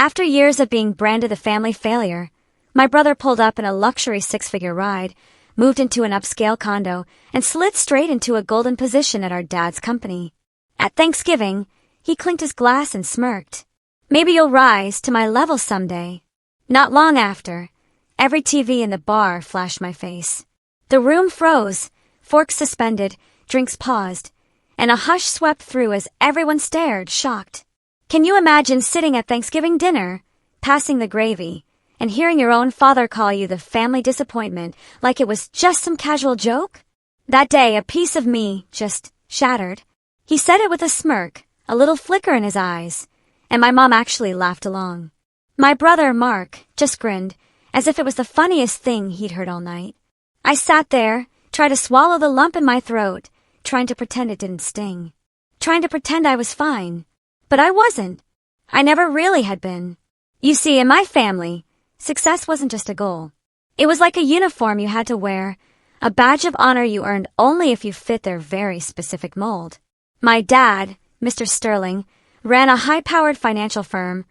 After years of being branded the family failure, my brother pulled up in a luxury six-figure ride, moved into an upscale condo, and slid straight into a golden position at our dad's company. At Thanksgiving, he clinked his glass and smirked. Maybe you'll rise to my level someday. Not long after, every TV in the bar flashed my face. The room froze, forks suspended, drinks paused, and a hush swept through as everyone stared, shocked. Can you imagine sitting at Thanksgiving dinner, passing the gravy, and hearing your own father call you the family disappointment like it was just some casual joke? That day, a piece of me just shattered. He said it with a smirk, a little flicker in his eyes, and my mom actually laughed along. My brother, Mark, just grinned, as if it was the funniest thing he'd heard all night. I sat there, tried to swallow the lump in my throat, trying to pretend it didn't sting. Trying to pretend I was fine. But I wasn't. I never really had been. You see, in my family, success wasn't just a goal. It was like a uniform you had to wear, a badge of honor you earned only if you fit their very specific mold. My dad, Mr. Sterling, ran a high-powered financial firm,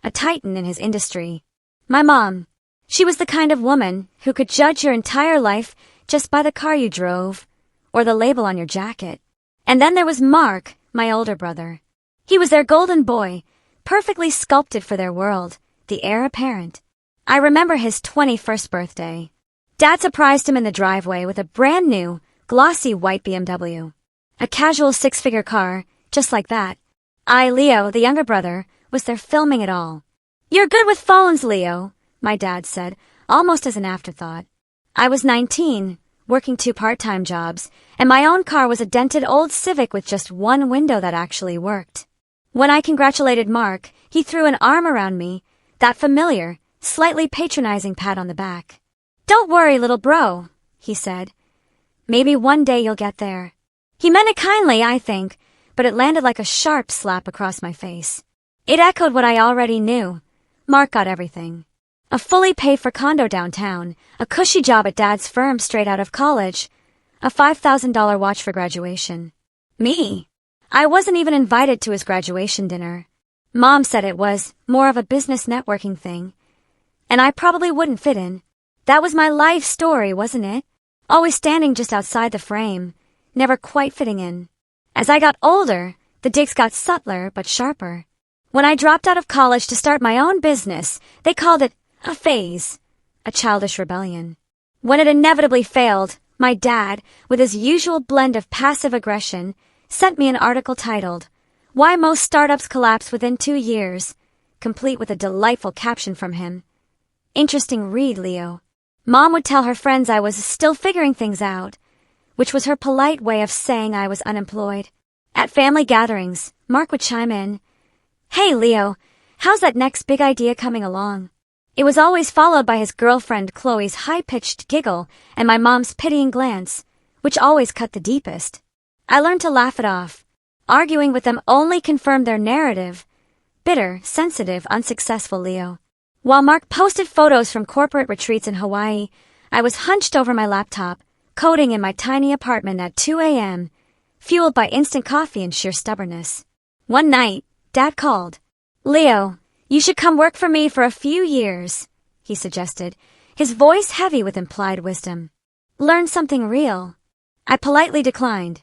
a titan in his industry. My mom, she was the kind of woman who could judge your entire life just by the car you drove or the label on your jacket. And then there was Mark, my older brother. He was their golden boy, perfectly sculpted for their world, the heir apparent. I remember his 21st birthday. Dad surprised him in the driveway with a brand new, glossy white BMW. A casual six-figure car, just like that. Leo, the younger brother, was there filming it all. You're good with phones, Leo, my dad said, almost as an afterthought. I was 19, working 2 part-time jobs, and my own car was a dented old Civic with just one window that actually worked. When I congratulated Mark, he threw an arm around me, that familiar, slightly patronizing pat on the back. Don't worry, little bro, he said. Maybe one day you'll get there. He meant it kindly, I think, but it landed like a sharp slap across my face. It echoed what I already knew. Mark got everything. A fully paid-for condo downtown, a cushy job at Dad's firm straight out of college, a $5,000 watch for graduation. Me? I wasn't even invited to his graduation dinner. Mom said it was more of a business networking thing, and I probably wouldn't fit in. That was my life story, wasn't it? Always standing just outside the frame, never quite fitting in. As I got older, the digs got subtler but sharper. When I dropped out of college to start my own business, they called it a phase, a childish rebellion. When it inevitably failed, my dad, with his usual blend of passive aggression, sent me an article titled, "Why Most Startups Collapse Within 2 Years," complete with a delightful caption from him. Interesting read, Leo. Mom would tell her friends I was still figuring things out, which was her polite way of saying I was unemployed. At family gatherings, Mark would chime in, "Hey, Leo, how's that next big idea coming along?" It was always followed by his girlfriend Chloe's high-pitched giggle and my mom's pitying glance, which always cut the deepest. I learned to laugh it off. Arguing with them only confirmed their narrative. Bitter, sensitive, unsuccessful Leo. While Mark posted photos from corporate retreats in Hawaii, I was hunched over my laptop, coding in my tiny apartment at 2 a.m., fueled by instant coffee and sheer stubbornness. One night, Dad called. "Leo, you should come work for me for a few years," he suggested, his voice heavy with implied wisdom. "Learn something real." I politely declined.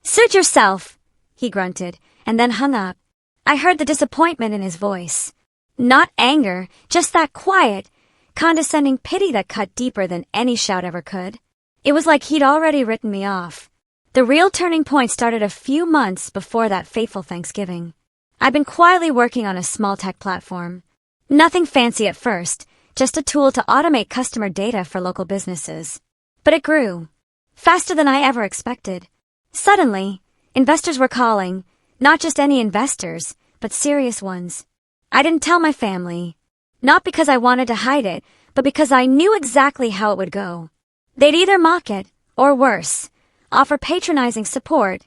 "Suit yourself," he grunted, and then hung up. I heard the disappointment in his voice. Not anger, just that quiet, condescending pity that cut deeper than any shout ever could. It was like he'd already written me off. The real turning point started a few months before that fateful Thanksgiving. I'd been quietly working on a small tech platform. Nothing fancy at first, just a tool to automate customer data for local businesses. But it grew. Faster than I ever expected. Suddenly, investors were calling, not just any investors, but serious ones. I didn't tell my family. Not because I wanted to hide it, but because I knew exactly how it would go. They'd either mock it, or worse, offer patronizing support,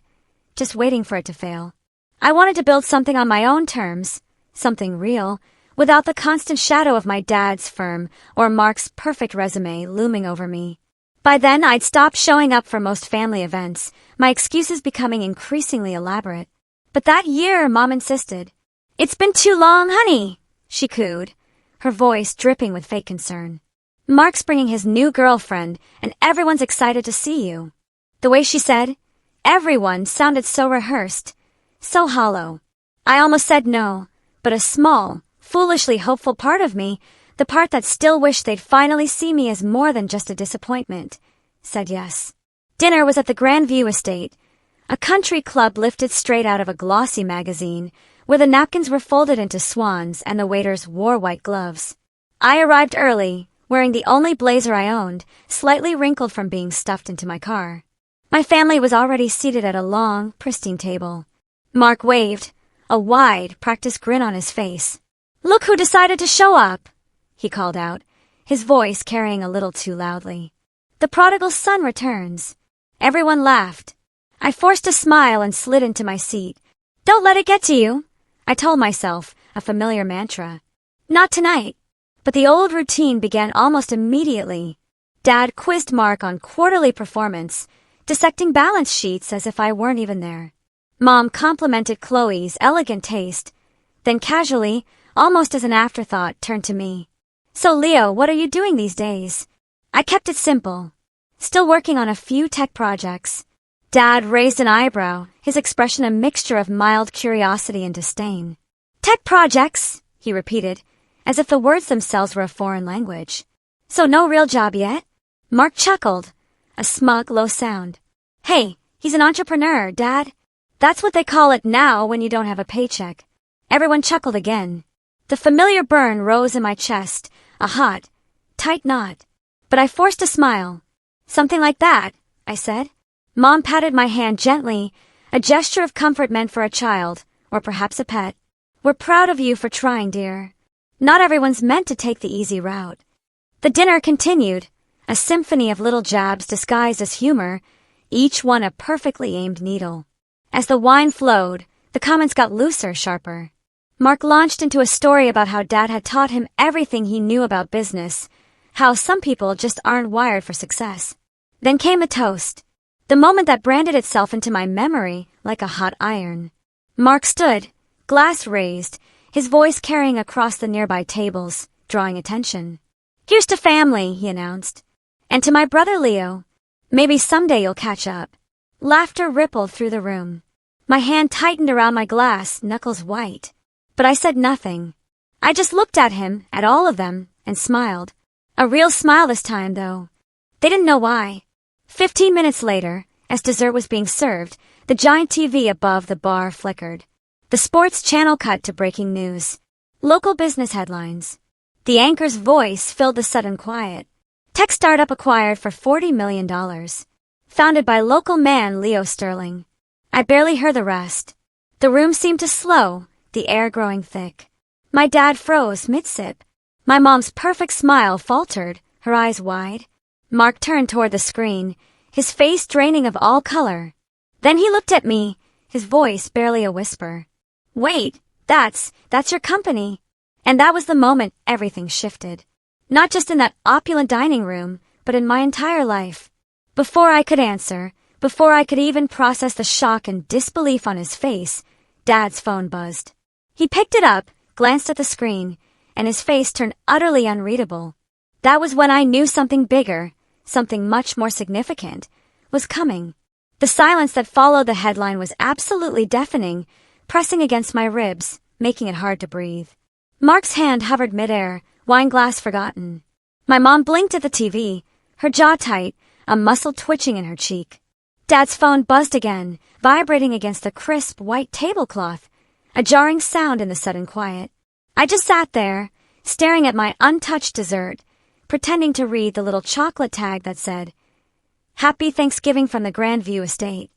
just waiting for it to fail. I wanted to build something on my own terms, something real, without the constant shadow of my dad's firm or Mark's perfect resume looming over me. By then, I'd stopped showing up for most family events, my excuses becoming increasingly elaborate. But that year, Mom insisted. "It's been too long, honey. she cooed, her voice dripping with fake concern. Mark's bringing his new girlfriend, and everyone's excited to see you. The way she said, everyone, sounded so rehearsed, so hollow. I almost said no, but a small, foolishly hopeful part of me, the part that still wished they'd finally see me as more than just a disappointment, said yes. Dinner was at the Grandview Estate, a country club lifted straight out of a glossy magazine, where the napkins were folded into swans and the waiters wore white gloves. I arrived early, wearing the only blazer I owned, slightly wrinkled from being stuffed into my car. My family was already seated at a long, pristine table. Mark waved, a wide, practiced grin on his face. "Look who decided to show up," he called out, his voice carrying a little too loudly. "The prodigal son returns." Everyone laughed. I forced a smile and slid into my seat. "Don't let it get to you," I told myself, a familiar mantra. "Not tonight." But the old routine began almost immediately. Dad quizzed Mark on quarterly performance, dissecting balance sheets as if I weren't even there. Mom complimented Chloe's elegant taste, then casually, almost as an afterthought, turned to me. "So Leo, what are you doing these days?" I kept it simple. "Still working on a few tech projects." Dad raised an eyebrow, his expression a mixture of mild curiosity and disdain. "Tech projects," he repeated, as if the words themselves were a foreign language. "So no real job yet?" Mark chuckled, a smug, low sound. "Hey, he's an entrepreneur, Dad. That's what they call it now when you don't have a paycheck." Everyone chuckled again. The familiar burn rose in my chest, a hot, tight knot. But I forced a smile. "Something like that," I said. Mom patted my hand gently, a gesture of comfort meant for a child, or perhaps a pet. "We're proud of you for trying, dear. Not everyone's meant to take the easy route." The dinner continued, a symphony of little jabs disguised as humor, each one a perfectly aimed needle. As the wine flowed, the comments got looser, sharper. Mark launched into a story about how Dad had taught him everything he knew about business, how some people just aren't wired for success. Then came a toast, the moment that branded itself into my memory like a hot iron. Mark stood, glass raised, his voice carrying across the nearby tables, drawing attention. "Here's to family," he announced. "And to my brother Leo. Maybe someday you'll catch up." Laughter rippled through the room. My hand tightened around my glass, knuckles white. But I said nothing. I just looked at him, at all of them, and smiled. A real smile this time, though. They didn't know why. 15 minutes later, as dessert was being served, the giant TV above the bar flickered. The sports channel cut to breaking news. Local business headlines. The anchor's voice filled the sudden quiet. Tech startup acquired for $40 million. Founded by local man Leo Sterling. I barely heard the rest. The room seemed to slow, the air growing thick. My dad froze mid-sip. My mom's perfect smile faltered, her eyes wide. Mark turned toward the screen, his face draining of all color. Then he looked at me, his voice barely a whisper. "Wait, that's your company." And that was the moment everything shifted. Not just in that opulent dining room, but in my entire life. Before I could answer, before I could even process the shock and disbelief on his face, Dad's phone buzzed. He picked it up, glanced at the screen, and his face turned utterly unreadable. That was when I knew something bigger, something much more significant, was coming. The silence that followed the headline was absolutely deafening, pressing against my ribs, making it hard to breathe. Mark's hand hovered midair, wine glass forgotten. My mom blinked at the TV, her jaw tight, a muscle twitching in her cheek. Dad's phone buzzed again, vibrating against the crisp white tablecloth, a jarring sound in the sudden quiet. I just sat there, staring at my untouched dessert, pretending to read the little chocolate tag that said, "Happy Thanksgiving from the Grandview Estate."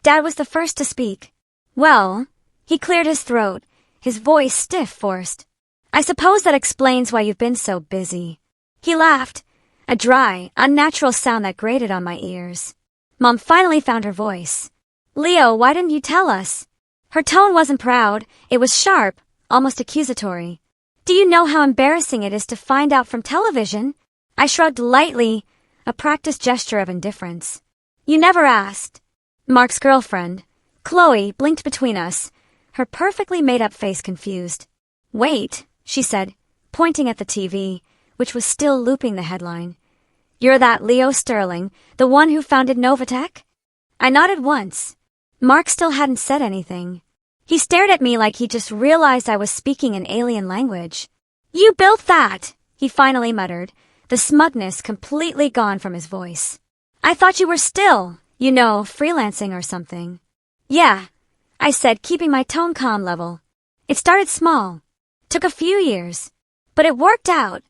Dad was the first to speak. "Well," he cleared his throat, his voice stiff, forced. "I suppose that explains why you've been so busy." He laughed, a dry, unnatural sound that grated on my ears. Mom finally found her voice. "Leo, why didn't you tell us?" Her tone wasn't proud, it was sharp, almost accusatory. "Do you know how embarrassing it is to find out from television?" I shrugged lightly, a practiced gesture of indifference. "You never asked." Mark's girlfriend, Chloe, blinked between us, her perfectly made-up face confused. "Wait, she said, pointing at the TV, which was still looping the headline. You're that Leo Sterling, the one who founded Novatech? I nodded once. Mark still hadn't said anything. He stared at me like he just realized I was speaking an alien language. You built that, he finally muttered, the smugness completely gone from his voice. I thought you were still, freelancing or something. Yeah, I said, keeping my tone calm level. It started small. Took a few years. But it worked out.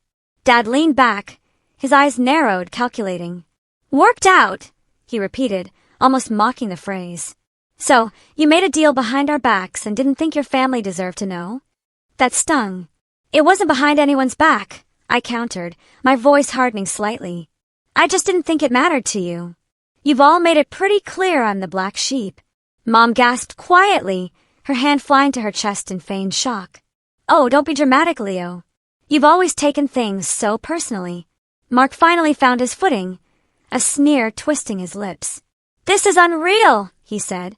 Dad leaned back, his eyes narrowed, calculating. Worked out, he repeated, almost mocking the phrase. So, you made a deal behind our backs and didn't think your family deserved to know? That stung. It wasn't behind anyone's back, I countered, my voice hardening slightly. I just didn't think it mattered to you. You've all made it pretty clear I'm the black sheep. Mom gasped quietly, her hand flying to her chest in feigned shock. Oh, don't be dramatic, Leo. You've always taken things so personally. Mark finally found his footing, a sneer twisting his lips. This is unreal, he said,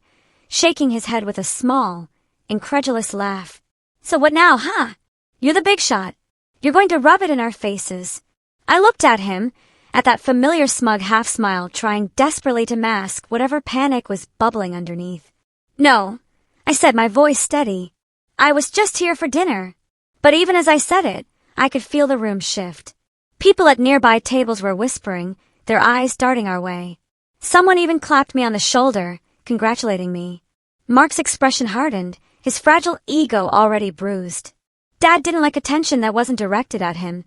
shaking his head with a small, incredulous laugh. So what now, huh? You're the big shot. You're going to rub it in our faces. I looked at him, at that familiar smug half-smile, trying desperately to mask whatever panic was bubbling underneath. No, I said, my voice steady. I was just here for dinner. But even as I said it, I could feel the room shift. People at nearby tables were whispering, their eyes darting our way. Someone even clapped me on the shoulder, congratulating me. Mark's expression hardened, his fragile ego already bruised. Dad didn't like attention that wasn't directed at him,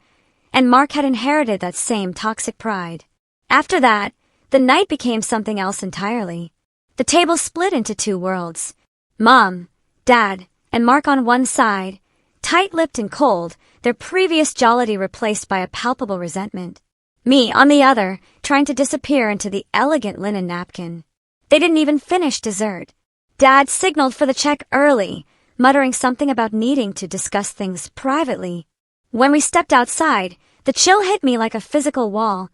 and Mark had inherited that same toxic pride. After that, the night became something else entirely. The table split into two worlds. Mom, Dad, and Mark on one side, tight-lipped and cold, their previous jollity replaced by a palpable resentment. Me, on the other, trying to disappear into the elegant linen napkin. They didn't even finish dessert. Dad signaled for the check early, muttering something about needing to discuss things privately. When we stepped outside, the chill hit me like a physical wall,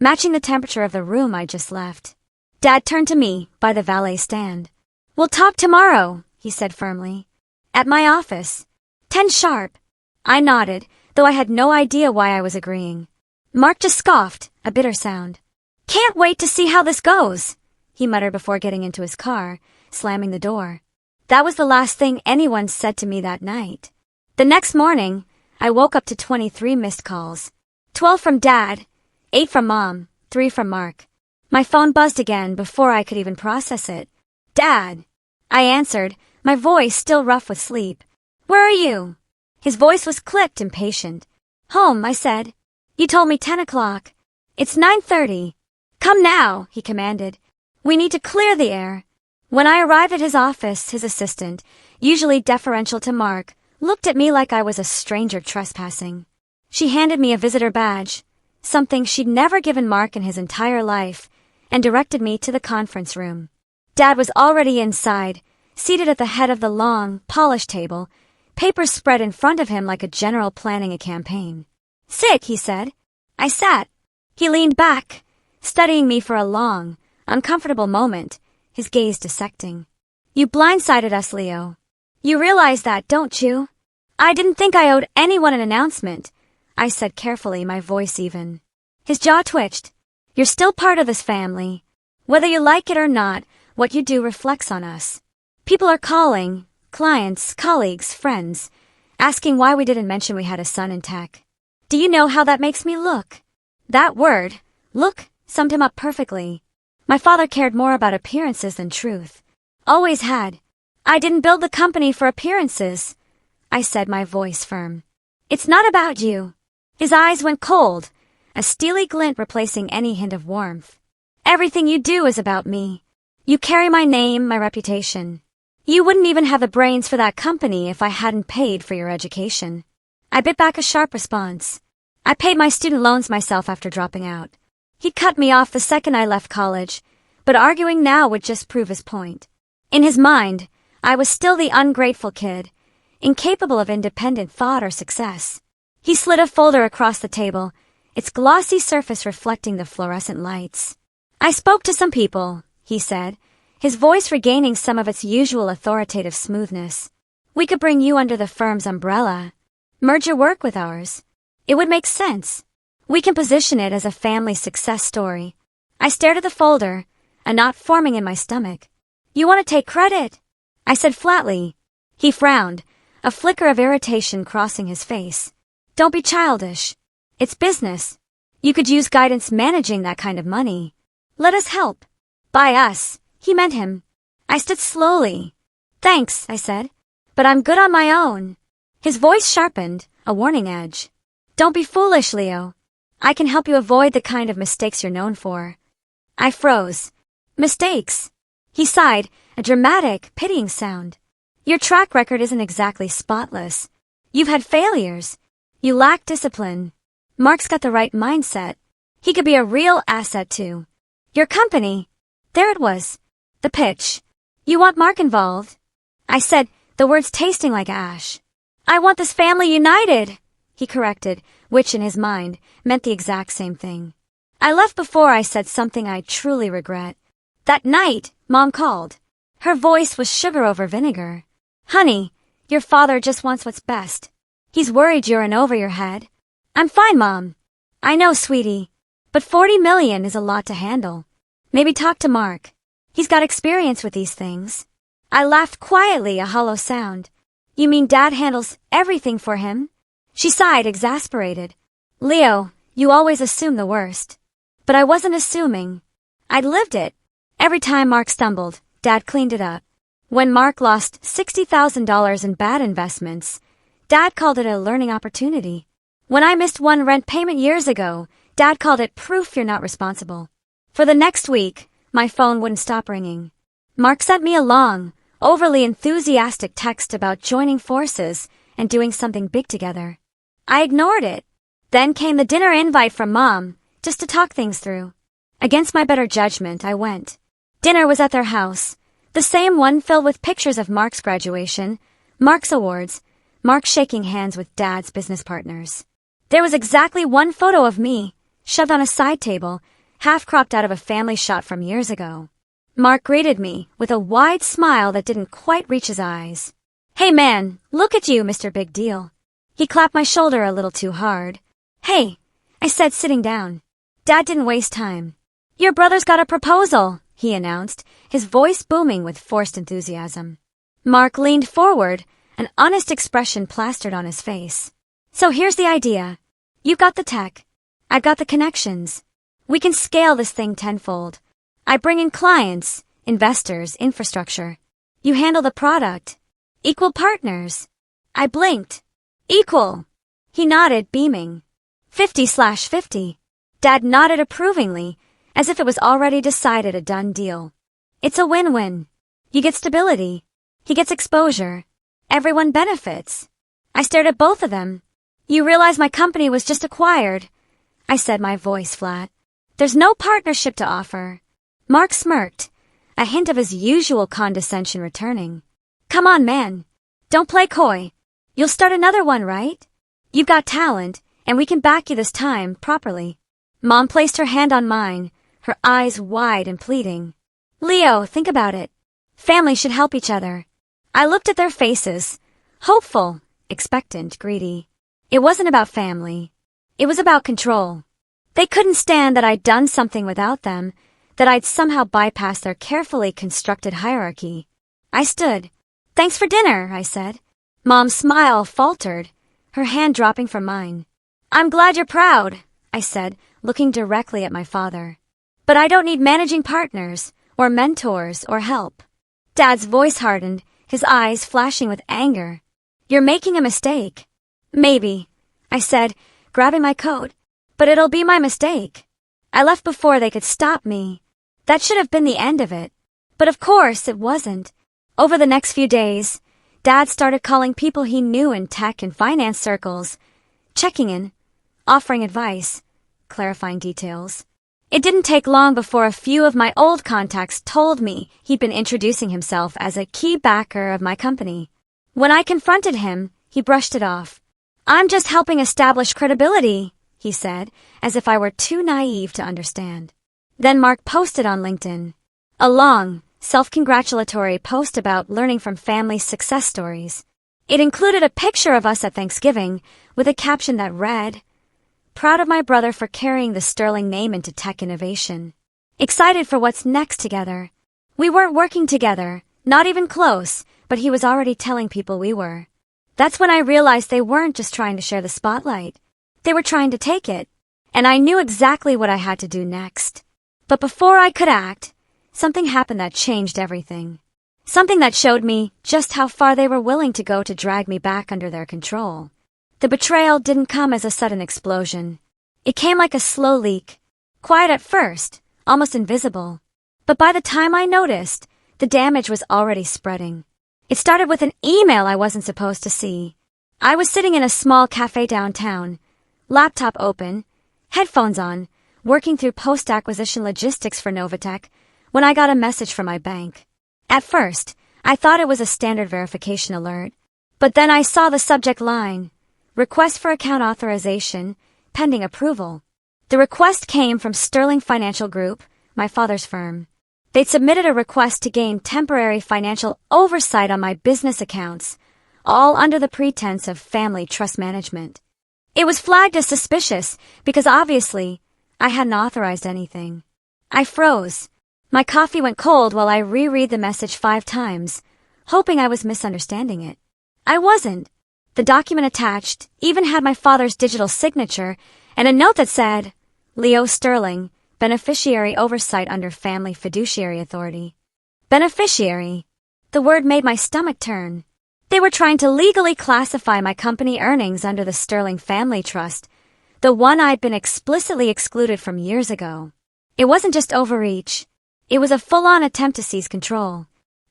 matching the temperature of the room I just left. Dad turned to me by the valet stand. We'll talk tomorrow, he said firmly. At my office. 10 sharp. I nodded, though I had no idea why I was agreeing. Mark just scoffed, a bitter sound. Can't wait to see how this goes, he muttered before getting into his car, slamming the door. That was the last thing anyone said to me that night. The next morning, I woke up to 23 missed calls. 12 from Dad, 8 from Mom, 3 from Mark. My phone buzzed again before I could even process it. Dad! I answered, my voice still rough with sleep. Where are you? His voice was clipped, impatient. Home, I said. You told me 10 o'clock. It's 9:30. Come now, he commanded. We need to clear the air. When I arrived at his office, his assistant, usually deferential to Mark, looked at me like I was a stranger trespassing. She handed me a visitor badge, something she'd never given Mark in his entire life, and directed me to the conference room. Dad was already inside, seated at the head of the long, polished table, papers spread in front of him like a general planning a campaign. Sit, he said. I sat. He leaned back, studying me for a long, uncomfortable moment, his gaze dissecting. You blindsided us, Leo. You realize that, don't you? I didn't think I owed anyone an announcement, I said carefully, my voice even. His jaw twitched. You're still part of this family. Whether you like it or not, what you do reflects on us. People are calling, clients, colleagues, friends, asking why we didn't mention we had a son in tech. Do you know how that makes me look? That word, look, summed him up perfectly. My father cared more about appearances than truth. Always had. I didn't build the company for appearances, I said, my voice firm. It's not about you. His eyes went cold, a steely glint replacing any hint of warmth. Everything you do is about me. You carry my name, my reputation. You wouldn't even have the brains for that company if I hadn't paid for your education. I bit back a sharp response. I paid my student loans myself after dropping out. He'd cut me off the second I left college, but arguing now would just prove his point. In his mind, I was still the ungrateful kid, incapable of independent thought or success. He slid a folder across the table, its glossy surface reflecting the fluorescent lights. I spoke to some people, he said, his voice regaining some of its usual authoritative smoothness. We could bring you under the firm's umbrella. Merge your work with ours. It would make sense. We can position it as a family success story. I stared at the folder, a knot forming in my stomach. You want to take credit? I said flatly. He frowned, a flicker of irritation crossing his face. Don't be childish. It's business. You could use guidance managing that kind of money. Let us help. By us, he meant him. I stood slowly. Thanks, I said, but I'm good on my own. His voice sharpened, a warning edge. Don't be foolish, Leo. I can help you avoid the kind of mistakes you're known for. I froze. Mistakes. He sighed, a dramatic, pitying sound. Your track record isn't exactly spotless. You've had failures. You lack discipline. Mark's got the right mindset. He could be a real asset too. Your company. There it was. The pitch. You want Mark involved? I said, the words tasting like ash. I want this family united, he corrected, which in his mind meant the exact same thing. I left before I said something I truly regret. That night, Mom called. Her voice was sugar over vinegar. Honey, your father just wants what's best. He's worried you're in over your head. I'm fine, Mom. I know, sweetie. But $40 million is a lot to handle. Maybe talk to Mark. He's got experience with these things. I laughed quietly, a hollow sound. You mean Dad handles everything for him? She sighed, exasperated. Leo, you always assume the worst. But I wasn't assuming. I'd lived it. Every time Mark stumbled, Dad cleaned it up. When Mark lost $60,000 in bad investments, Dad called it a learning opportunity. When I missed one rent payment years ago, Dad called it proof you're not responsible. For the next week, my phone wouldn't stop ringing. Mark sent me a long, overly enthusiastic text about joining forces and doing something big together. I ignored it. Then came the dinner invite from Mom, just to talk things through. Against my better judgment, I went. Dinner was at their house, the same one filled with pictures of Mark's graduation, Mark's awards, Mark shaking hands with Dad's business partners. There was exactly one photo of me, shoved on a side table, half cropped out of a family shot from years ago. Mark greeted me with a wide smile that didn't quite reach his eyes. Hey man, look at you, Mr. Big Deal. He clapped my shoulder a little too hard. Hey, I said, sitting down. Dad didn't waste time. Your brother's got a proposal, he announced, his voice booming with forced enthusiasm. Mark leaned forward, an honest expression plastered on his face. So here's the idea. You've got the tech. I've got the connections. We can scale this thing tenfold. I bring in clients, investors, infrastructure. You handle the product. Equal partners. I blinked. Equal. He nodded, beaming. 50/50. Dad nodded approvingly, as if it was already decided, a done deal. It's a win-win. You get stability. He gets exposure. Everyone benefits. I stared at both of them. You realize my company was just acquired, I said, my voice flat. There's no partnership to offer. Mark smirked, a hint of his usual condescension returning. Come on, man. Don't play coy. You'll start another one, right? You've got talent, and we can back you this time properly. Mom placed her hand on mine, her eyes wide and pleading. Leo, think about it. Families should help each other. I looked at their faces, hopeful, expectant, greedy. It wasn't about family. It was about control. They couldn't stand that I'd done something without them, that I'd somehow bypassed their carefully constructed hierarchy. I stood. Thanks for dinner, I said. Mom's smile faltered, her hand dropping from mine. I'm glad you're proud, I said, looking directly at my father. But I don't need managing partners, or mentors, or help. Dad's voice hardened, his eyes flashing with anger. You're making a mistake. Maybe, I said, grabbing my coat, but it'll be my mistake. I left before they could stop me. That should have been the end of it. But of course it wasn't. Over the next few days, Dad started calling people he knew in tech and finance circles, checking in, offering advice, clarifying details. It didn't take long before a few of my old contacts told me he'd been introducing himself as a key backer of my company. When I confronted him, he brushed it off. I'm just helping establish credibility, he said, as if I were too naive to understand. Then Mark posted on LinkedIn. A long, self-congratulatory post about learning from family success stories. It included a picture of us at Thanksgiving with a caption that read, "Proud of my brother for carrying the Sterling name into tech innovation. Excited for what's next together." We weren't working together, not even close, but he was already telling people we were. That's when I realized they weren't just trying to share the spotlight. They were trying to take it, and I knew exactly what I had to do next. But before I could act, something happened that changed everything. Something that showed me just how far they were willing to go to drag me back under their control. The betrayal didn't come as a sudden explosion. It came like a slow leak, quiet at first, almost invisible. But by the time I noticed, the damage was already spreading. It started with an email I wasn't supposed to see. I was sitting in a small cafe downtown, laptop open, headphones on, working through post-acquisition logistics for Novatech, when I got a message from my bank. At first, I thought it was a standard verification alert. But then I saw the subject line, "Request for account authorization, pending approval." The request came from Sterling Financial Group, my father's firm. They'd submitted a request to gain temporary financial oversight on my business accounts, all under the pretense of family trust management. It was flagged as suspicious because obviously I hadn't authorized anything. I froze. My coffee went cold while I reread the message 5 times, hoping I was misunderstanding it. I wasn't. The document attached even had my father's digital signature and a note that said, "Leo Sterling, beneficiary oversight under Family Fiduciary Authority." Beneficiary. The word made my stomach turn. They were trying to legally classify my company earnings under the Sterling Family Trust, the one I'd been explicitly excluded from years ago. It wasn't just overreach. It was a full-on attempt to seize control.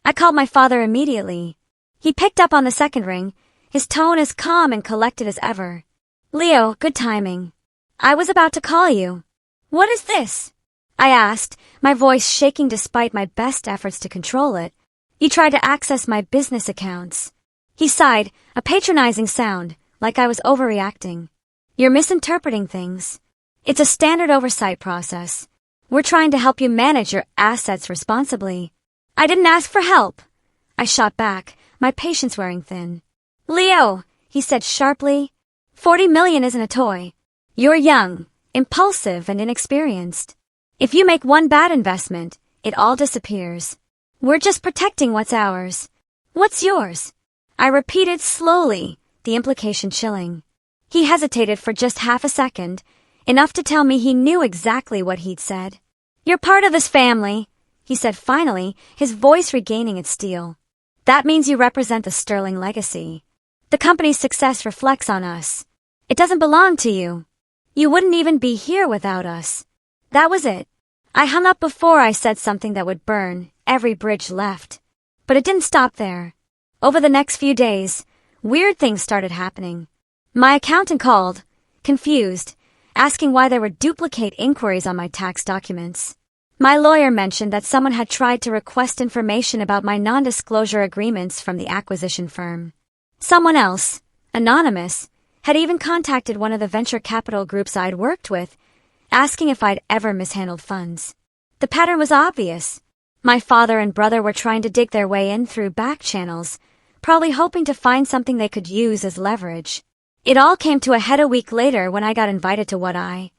I called my father immediately. He picked up on the second ring, his tone as calm and collected as ever. "Leo, good timing. I was about to call you." "What is this?" I asked, my voice shaking despite my best efforts to control it. "You tried to access my business accounts." He sighed, a patronizing sound, like I was overreacting. "You're misinterpreting things. It's a standard oversight process. We're trying to help you manage your assets responsibly." "I didn't ask for help." I shot back, my patience wearing thin. "Leo," he said sharply, "$40 million isn't a toy. You're young, impulsive, and inexperienced. If you make one bad investment, it all disappears. We're just protecting what's ours." "What's yours?" I repeated slowly, the implication chilling. He hesitated for just half a second, enough to tell me he knew exactly what he'd said. "You're part of this family," he said finally, his voice regaining its steel. "That means you represent the Sterling legacy. The company's success reflects on us. It doesn't belong to you. You wouldn't even be here without us." That was it. I hung up before I said something that would burn every bridge left. But it didn't stop there. Over the next few days, weird things started happening. My accountant called, confused, asking why there were duplicate inquiries on my tax documents. My lawyer mentioned that someone had tried to request information about my non-disclosure agreements from the acquisition firm. Someone else, anonymous, had even contacted one of the venture capital groups I'd worked with, asking if I'd ever mishandled funds. The pattern was obvious. My father and brother were trying to dig their way in through back channels, probably hoping to find something they could use as leverage. It all came to a head a week later when I got invited to what I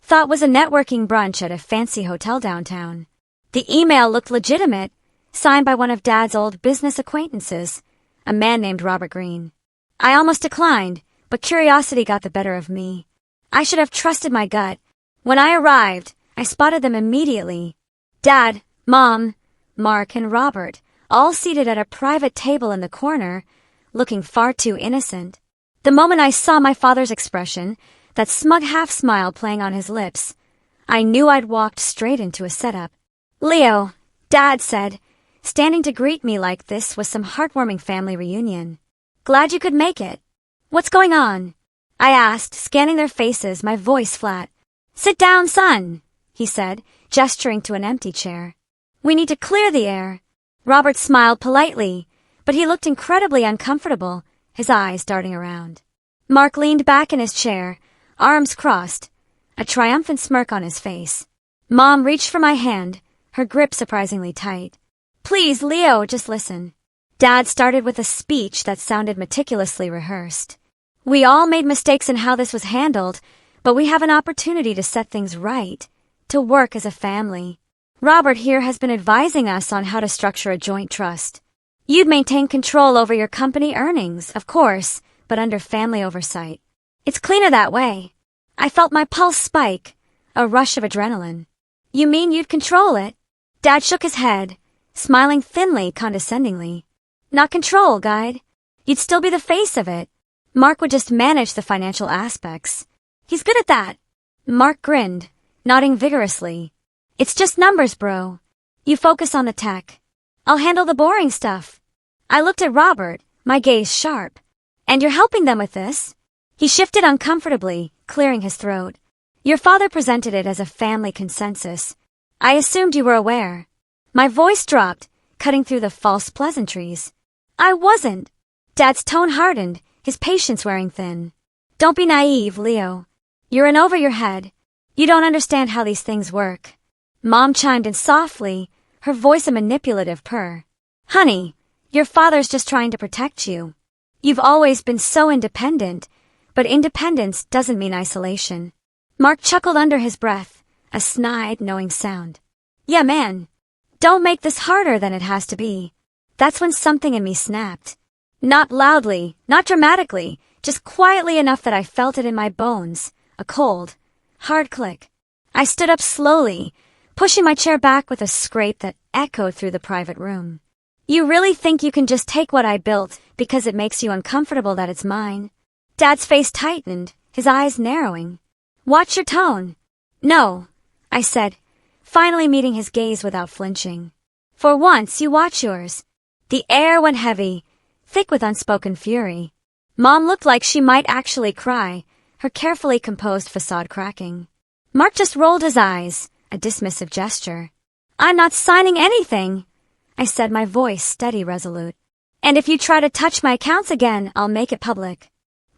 thought was a networking brunch at a fancy hotel downtown. The email looked legitimate, signed by one of Dad's old business acquaintances, a man named Robert Green. I almost declined, but curiosity got the better of me. I should have trusted my gut. When I arrived, I spotted them immediately. Dad, Mom, Mark, and Robert, all seated at a private table in the corner, looking far too innocent. The moment I saw my father's expression, that smug half-smile playing on his lips, I knew I'd walked straight into a setup. "Leo," Dad said, standing to greet me like this was some heartwarming family reunion. "Glad you could make it." "What's going on?" I asked, scanning their faces, my voice flat. "Sit down, son," he said, gesturing to an empty chair. "We need to clear the air." Robert smiled politely, but he looked incredibly uncomfortable, his eyes darting around. Mark leaned back in his chair, arms crossed, a triumphant smirk on his face. Mom reached for my hand, her grip surprisingly tight. "Please, Leo, just listen." Dad started with a speech that sounded meticulously rehearsed. We all made mistakes in how this was handled, but we have an opportunity to set things right, to work as a family. Robert here has been advising us on how to structure a joint trust. You'd maintain control over your company earnings, of course, but under family oversight. It's cleaner that way. I felt my pulse spike, a rush of adrenaline. You mean you'd control it? Dad shook his head, smiling thinly, condescendingly. Not control, guide. You'd still be the face of it. Mark would just manage the financial aspects. He's good at that. Mark grinned, nodding vigorously. It's just numbers, bro. You focus on the tech. I'll handle the boring stuff. I looked at Robert, my gaze sharp. And you're helping them with this? He shifted uncomfortably, clearing his throat. Your father presented it as a family consensus. I assumed you were aware. My voice dropped, cutting through the false pleasantries. I wasn't. Dad's tone hardened, his patience wearing thin. Don't be naive, Leo. You're in over your head. You don't understand how these things work. Mom chimed in softly, her voice a manipulative purr. Honey, your father's just trying to protect you. You've always been so independent, but independence doesn't mean isolation. Mark chuckled under his breath, a snide, knowing sound. Yeah, man. Don't make this harder than it has to be. That's when something in me snapped. Not loudly, not dramatically, just quietly enough that I felt it in my bones, a cold, hard click. I stood up slowly, pushing my chair back with a scrape that echoed through the private room. You really think you can just take what I built because it makes you uncomfortable that it's mine? Dad's face tightened, his eyes narrowing. Watch your tone. No, I said, finally meeting his gaze without flinching. For once, you watch yours. The air went heavy, thick with unspoken fury. Mom looked like she might actually cry, her carefully composed facade cracking. Mark just rolled his eyes, a dismissive gesture. I'm not signing anything, I said, my voice steady, resolute. And if you try to touch my accounts again, I'll make it public.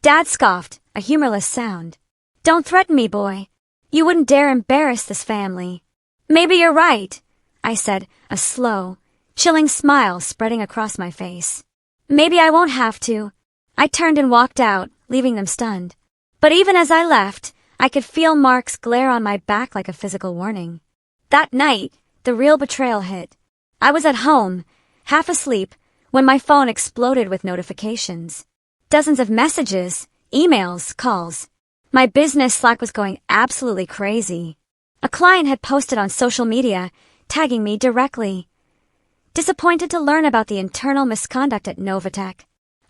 Dad scoffed, a humorless sound. Don't threaten me, boy. You wouldn't dare embarrass this family. Maybe you're right, I said, a slow, chilling smile spreading across my face. Maybe I won't have to. I turned and walked out, leaving them stunned. But even as I left, I could feel Mark's glare on my back like a physical warning. That night, the real betrayal hit. I was at home, half asleep, when my phone exploded with notifications. Dozens of messages, emails, calls. My business Slack was going absolutely crazy. A client had posted on social media, tagging me directly. Disappointed to learn about the internal misconduct at Novatech.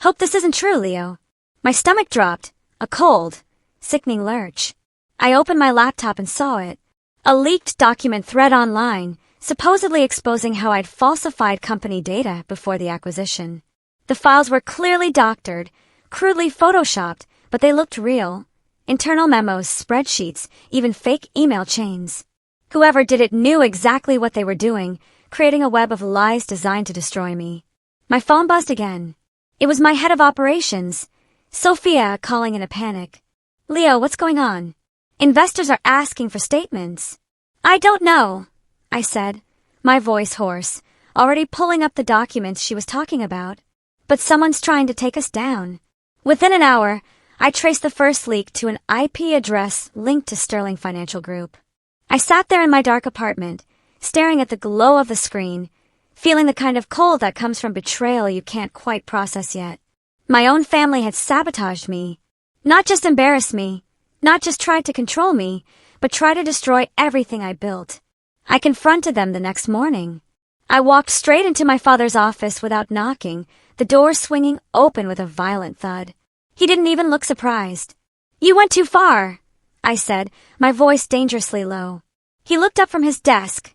Hope this isn't true, Leo. My stomach dropped, a cold, sickening lurch. I opened my laptop and saw it. A leaked document thread online, supposedly exposing how I'd falsified company data before the acquisition. The files were clearly doctored, crudely photoshopped, but they looked real. Internal memos, spreadsheets, even fake email chains. Whoever did it knew exactly what they were doing, creating a web of lies designed to destroy me. My phone buzzed again. It was my head of operations, Sophia, calling in a panic. Leo, what's going on? Investors are asking for statements. I don't know, I said, my voice hoarse, already pulling up the documents she was talking about. But someone's trying to take us down. Within an hour, I traced the first leak to an IP address linked to Sterling Financial Group. I sat there in my dark apartment, staring at the glow of the screen, feeling the kind of cold that comes from betrayal you can't quite process yet. My own family had sabotaged me. Not just embarrassed me, not just tried to control me, but tried to destroy everything I built. I confronted them the next morning. I walked straight into my father's office without knocking, the door swinging open with a violent thud. He didn't even look surprised. You went too far, I said, my voice dangerously low. He looked up from his desk,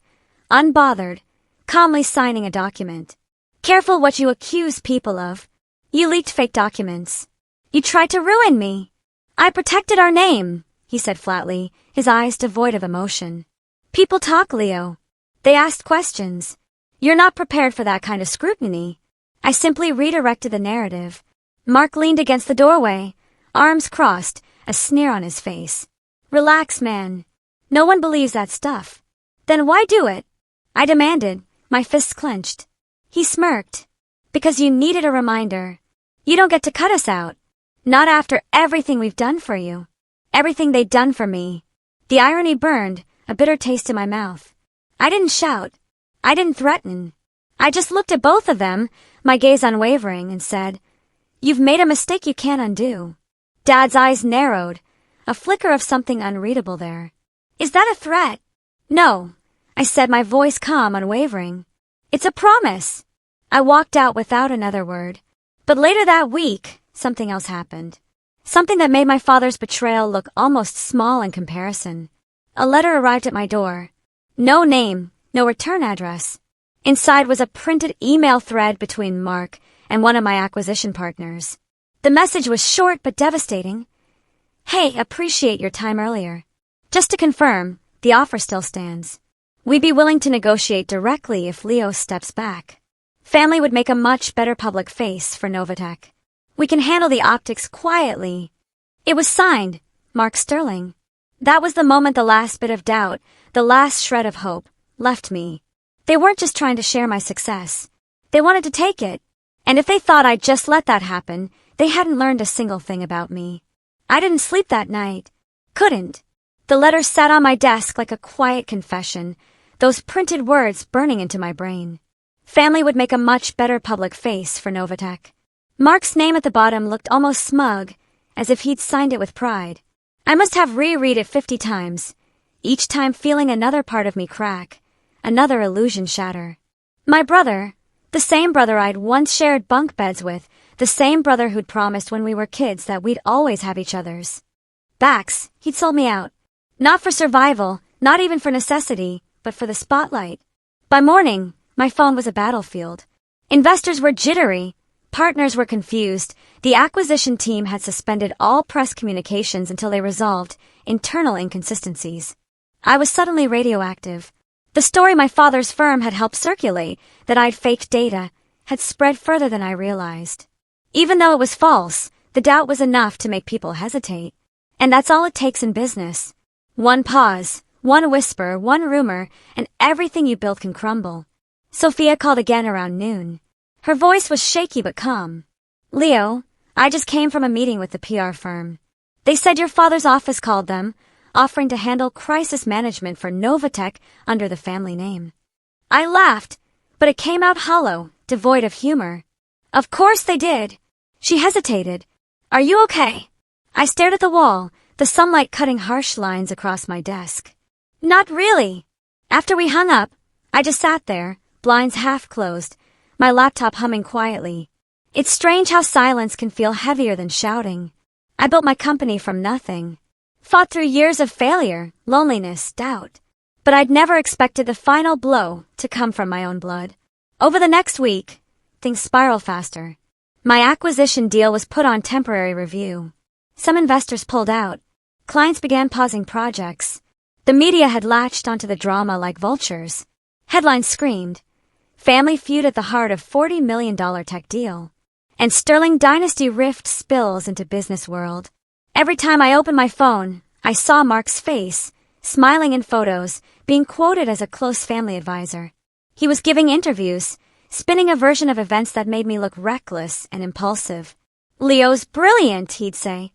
unbothered, calmly signing a document. Careful what you accuse people of. You leaked fake documents. You tried to ruin me. I protected our name, he said flatly, his eyes devoid of emotion. People talk, Leo. They asked questions. You're not prepared for that kind of scrutiny. I simply redirected the narrative. Mark leaned against the doorway, arms crossed, a sneer on his face. Relax, man. No one believes that stuff. Then why do it? I demanded, my fists clenched. He smirked. Because you needed a reminder. You don't get to cut us out. Not after everything we've done for you. Everything they'd done for me. The irony burned, a bitter taste in my mouth. I didn't shout. I didn't threaten. I just looked at both of them, my gaze unwavering, and said, "You've made a mistake you can't undo." Dad's eyes narrowed, a flicker of something unreadable there. "Is that a threat?" "No," I said, my voice calm, unwavering. "It's a promise." I walked out without another word. But later that week, something else happened. Something that made my father's betrayal look almost small in comparison. A letter arrived at my door. No name, no return address. Inside was a printed email thread between Mark and one of my acquisition partners. The message was short but devastating. "Hey, appreciate your time earlier. Just to confirm, the offer still stands. We'd be willing to negotiate directly if Leo steps back. Family would make a much better public face for Novatech. We can handle the optics quietly." It was signed, Mark Sterling. That was the moment the last bit of doubt, the last shred of hope, left me. They weren't just trying to share my success. They wanted to take it. And if they thought I'd just let that happen, they hadn't learned a single thing about me. I didn't sleep that night. Couldn't. The letter sat on my desk like a quiet confession, those printed words burning into my brain. Family would make a much better public face for Novatech. Mark's name at the bottom looked almost smug, as if he'd signed it with pride. I must have reread it 50 times, each time feeling another part of me crack, another illusion shatter. My brother, the same brother I'd once shared bunk beds with, the same brother who'd promised when we were kids that we'd always have each other's backs, he'd sold me out. Not for survival, not even for necessity, but for the spotlight. By morning, my phone was a battlefield. Investors were jittery. Partners were confused. The acquisition team had suspended all press communications until they resolved internal inconsistencies. I was suddenly radioactive. The story my father's firm had helped circulate, that I'd faked data, had spread further than I realized. Even though it was false, the doubt was enough to make people hesitate. And that's all it takes in business. One pause, one whisper, one rumor, and everything you built can crumble. Sophia called again around noon. Her voice was shaky but calm. "Leo, I just came from a meeting with the PR firm. They said your father's office called them, offering to handle crisis management for Novatech under the family name." I laughed, but it came out hollow, devoid of humor. "Of course they did." She hesitated. "Are you okay?" I stared at the wall, the sunlight cutting harsh lines across my desk. "Not really." After we hung up, I just sat there, blinds half closed, my laptop humming quietly. It's strange how silence can feel heavier than shouting. I built my company from nothing. Fought through years of failure, loneliness, doubt. But I'd never expected the final blow to come from my own blood. Over the next week, things spiraled faster. My acquisition deal was put on temporary review. Some investors pulled out. Clients began pausing projects. The media had latched onto the drama like vultures. Headlines screamed, "Family feud at the heart of $40 million tech deal." And Sterling dynasty rift spills into business world. Every time I opened my phone, I saw Mark's face, smiling in photos, being quoted as a close family advisor. He was giving interviews, spinning a version of events that made me look reckless and impulsive. "Leo's brilliant," he'd say.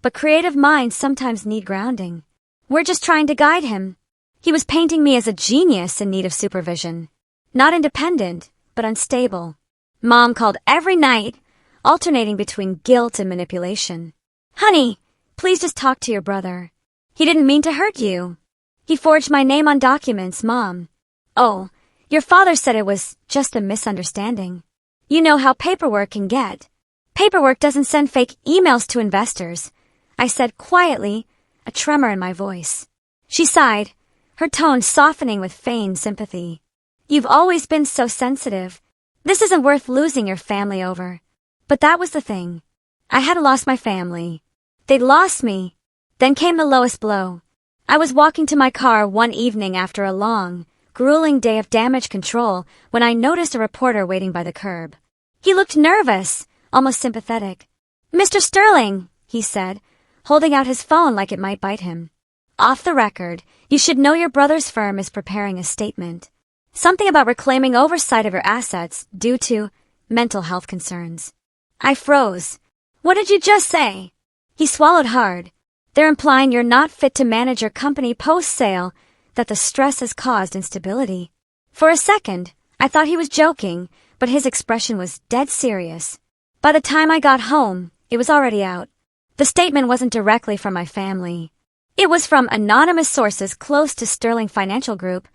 "But creative minds sometimes need grounding. We're just trying to guide him." He was painting me as a genius in need of supervision. Not independent, but unstable. Mom called every night, alternating between guilt and manipulation. "Honey, please just talk to your brother. He didn't mean to hurt you. He forged my name on documents, Mom." "Oh, your father said it was just a misunderstanding. You know how paperwork can get." "Paperwork doesn't send fake emails to investors," I said quietly, a tremor in my voice. She sighed, her tone softening with feigned sympathy. "You've always been so sensitive. This isn't worth losing your family over." But that was the thing. I hadn't lost my family. They'd lost me. Then came the lowest blow. I was walking to my car one evening after a long, grueling day of damage control when I noticed a reporter waiting by the curb. He looked nervous, almost sympathetic. "Mr. Sterling," he said, holding out his phone like it might bite him. "Off the record, you should know your brother's firm is preparing a statement. Something about reclaiming oversight of your assets due to mental health concerns. I froze. What did you just say? He swallowed hard. They're implying you're not fit to manage your company post-sale, that the stress has caused instability. For a second, I thought he was joking, but his expression was dead serious. By the time I got home, it was already out. The statement wasn't directly from my family. It was from anonymous sources close to Sterling Financial Group,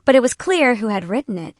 but it was clear who had written it.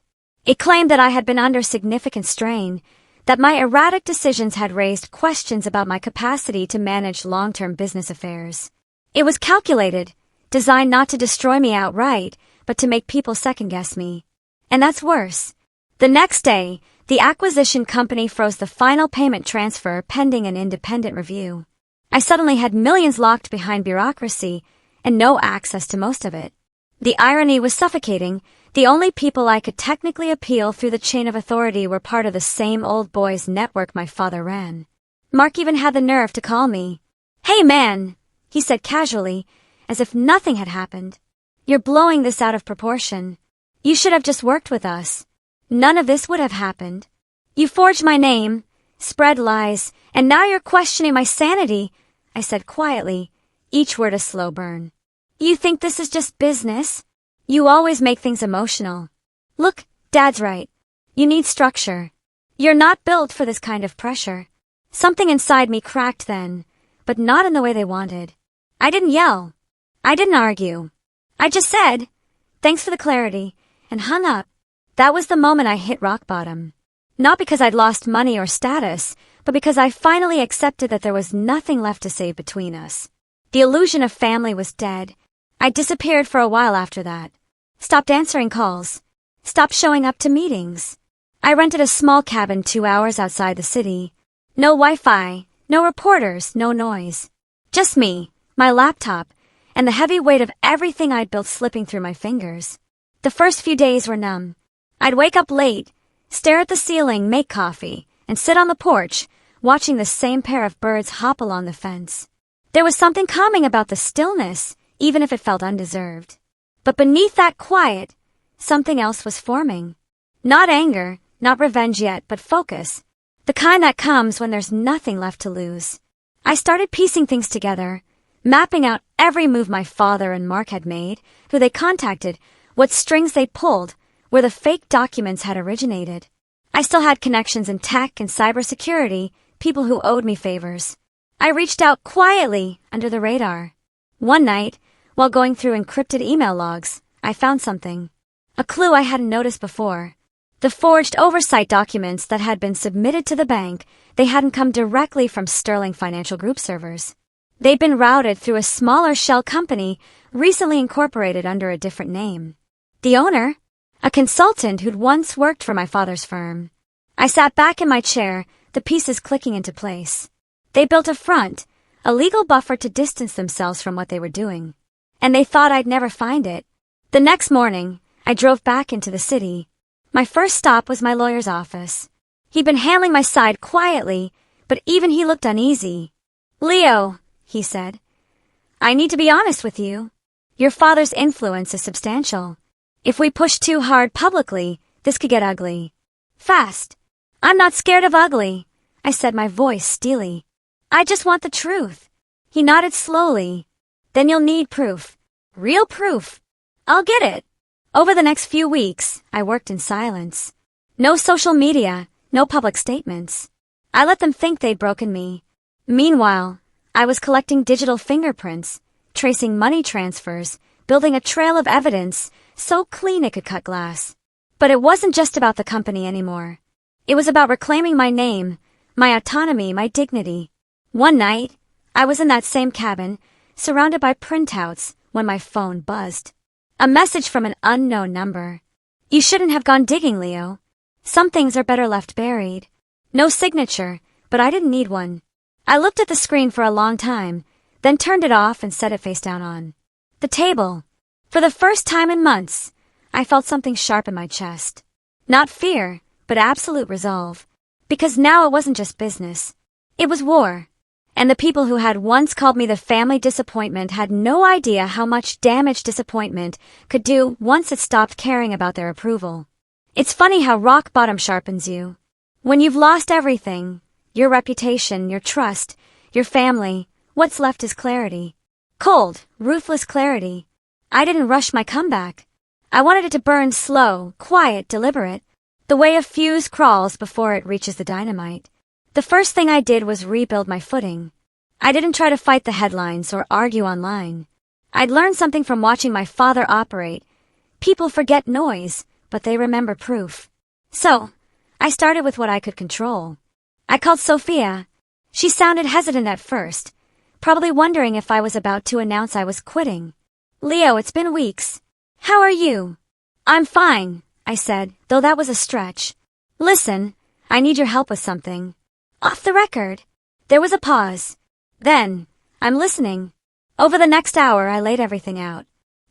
It claimed that I had been under significant strain, that my erratic decisions had raised questions about my capacity to manage long-term business affairs. It was calculated, designed not to destroy me outright, but to make people second-guess me. And that's worse. The next day, the acquisition company froze the final payment transfer pending an independent review. I suddenly had millions locked behind bureaucracy and no access to most of it. The irony was suffocating. The only people I could technically appeal through the chain of authority were part of the same old boys network my father ran. Mark even had the nerve to call me. "Hey man," he said casually, as if nothing had happened. "You're blowing this out of proportion. You should have just worked with us. None of this would have happened. You forged my name, spread lies, and now you're questioning my sanity," I said quietly, each word a slow burn. "You think this is just business? You always make things emotional. Look, Dad's right. You need structure. You're not built for this kind of pressure." Something inside me cracked then, but not in the way they wanted. I didn't yell. I didn't argue. I just said, "Thanks for the clarity," and hung up. That was the moment I hit rock bottom. Not because I'd lost money or status, but because I finally accepted that there was nothing left to save between us. The illusion of family was dead. I disappeared for a while after that. Stopped answering calls. Stopped showing up to meetings. I rented a small cabin 2 hours outside the city. No Wi-Fi, no reporters, no noise. Just me, my laptop, and the heavy weight of everything I'd built slipping through my fingers. The first few days were numb. I'd wake up late, stare at the ceiling, make coffee, and sit on the porch, watching the same pair of birds hop along the fence. There was something calming about the stillness, even if it felt undeserved. But beneath that quiet, something else was forming. Not anger, not revenge yet, but focus. The kind that comes when there's nothing left to lose. I started piecing things together, mapping out every move my father and Mark had made, who they contacted, what strings they pulled, where the fake documents had originated. I still had connections in tech and cybersecurity, people who owed me favors. I reached out quietly, under the radar. One night, while going through encrypted email logs, I found something. A clue I hadn't noticed before. The forged oversight documents that had been submitted to the bank, they hadn't come directly from Sterling Financial Group servers. They'd been routed through a smaller shell company, recently incorporated under a different name. The owner? A consultant who'd once worked for my father's firm. I sat back in my chair, the pieces clicking into place. They built a front, a legal buffer to distance themselves from what they were doing. And they thought I'd never find it. The next morning, I drove back into the city. My first stop was my lawyer's office. He'd been handling my side quietly, but even he looked uneasy. "Leo," he said, "I need to be honest with you. Your father's influence is substantial. If we push too hard publicly, this could get ugly. Fast." "I'm not scared of ugly," I said, my voice steely. "I just want the truth." He nodded slowly. "Then you'll need proof. Real proof." "I'll get it." Over the next few weeks, I worked in silence. No social media, no public statements. I let them think they'd broken me. Meanwhile, I was collecting digital fingerprints, tracing money transfers, building a trail of evidence so clean it could cut glass. But it wasn't just about the company anymore. It was about reclaiming my name, my autonomy, my dignity. One night, I was in that same cabin, surrounded by printouts, when my phone buzzed. A message from an unknown number. "You shouldn't have gone digging, Leo. Some things are better left buried." No signature, but I didn't need one. I looked at the screen for a long time, then turned it off and set it face down on the table. For the first time in months, I felt something sharp in my chest. Not fear, but absolute resolve. Because now it wasn't just business. It was war. And the people who had once called me the family disappointment had no idea how much damage disappointment could do once it stopped caring about their approval. It's funny how rock bottom sharpens you. When you've lost everything, your reputation, your trust, your family, what's left is clarity. Cold, ruthless clarity. I didn't rush my comeback. I wanted it to burn slow, quiet, deliberate, the way a fuse crawls before it reaches the dynamite. The first thing I did was rebuild my footing. I didn't try to fight the headlines or argue online. I'd learned something from watching my father operate. People forget noise, but they remember proof. So, I started with what I could control. I called Sophia. She sounded hesitant at first, probably wondering if I was about to announce I was quitting. "Leo, it's been weeks. How are you?" "I'm fine," I said, though that was a stretch. "Listen, I need your help with something." "Off the record." There was a pause. Then, "I'm listening." Over the next hour, I laid everything out.